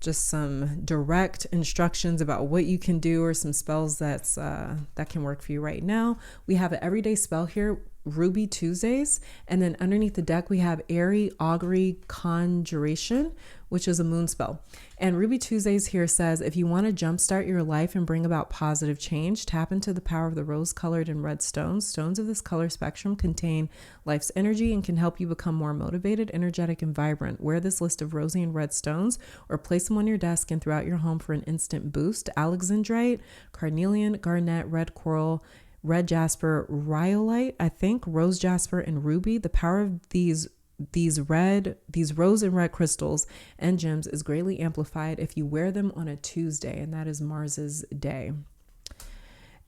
just some direct instructions about what you can do or some spells that can work for you right now. We have an everyday spell here, Ruby Tuesdays, and then underneath the deck we have Airy Augury Conjuration, which is a moon spell. And Ruby Tuesdays here says, if you want to jumpstart your life and bring about positive change, tap into the power of the rose-colored and red stones. Stones of this color spectrum contain life's energy and can help you become more motivated, energetic, and vibrant. Wear this list of rosy and red stones or place them on your desk and throughout your home for an instant boost. Alexandrite, carnelian, garnet, red coral, red jasper, rhyolite, I think, rose jasper, and ruby. The power of these rose and red crystals and gems is greatly amplified if you wear them on a Tuesday, and that is Mars's day.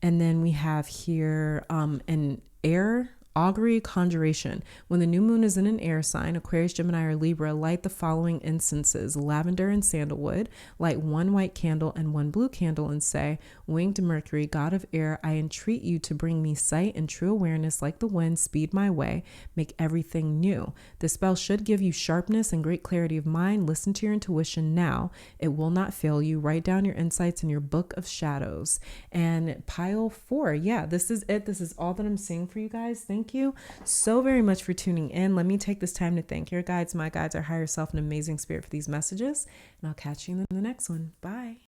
And then we have here an air augury conjuration. When the new moon is in an air sign, Aquarius, Gemini, or Libra, light the following incenses: lavender and sandalwood. Light 1 white candle and 1 blue candle and say, winged Mercury, god of air, I entreat you to bring me sight and true awareness like the wind, speed my way, make everything new. The spell should give you sharpness and great clarity of mind. Listen to your intuition now. It will not fail you. Write down your insights in your book of shadows. And pile 4. Yeah, this is it. This is all that I'm seeing for you guys. Thank you so very much for tuning in. Let me take this time to thank your guides, my guides, our higher self, and amazing spirit for these messages. And I'll catch you in the next one. Bye.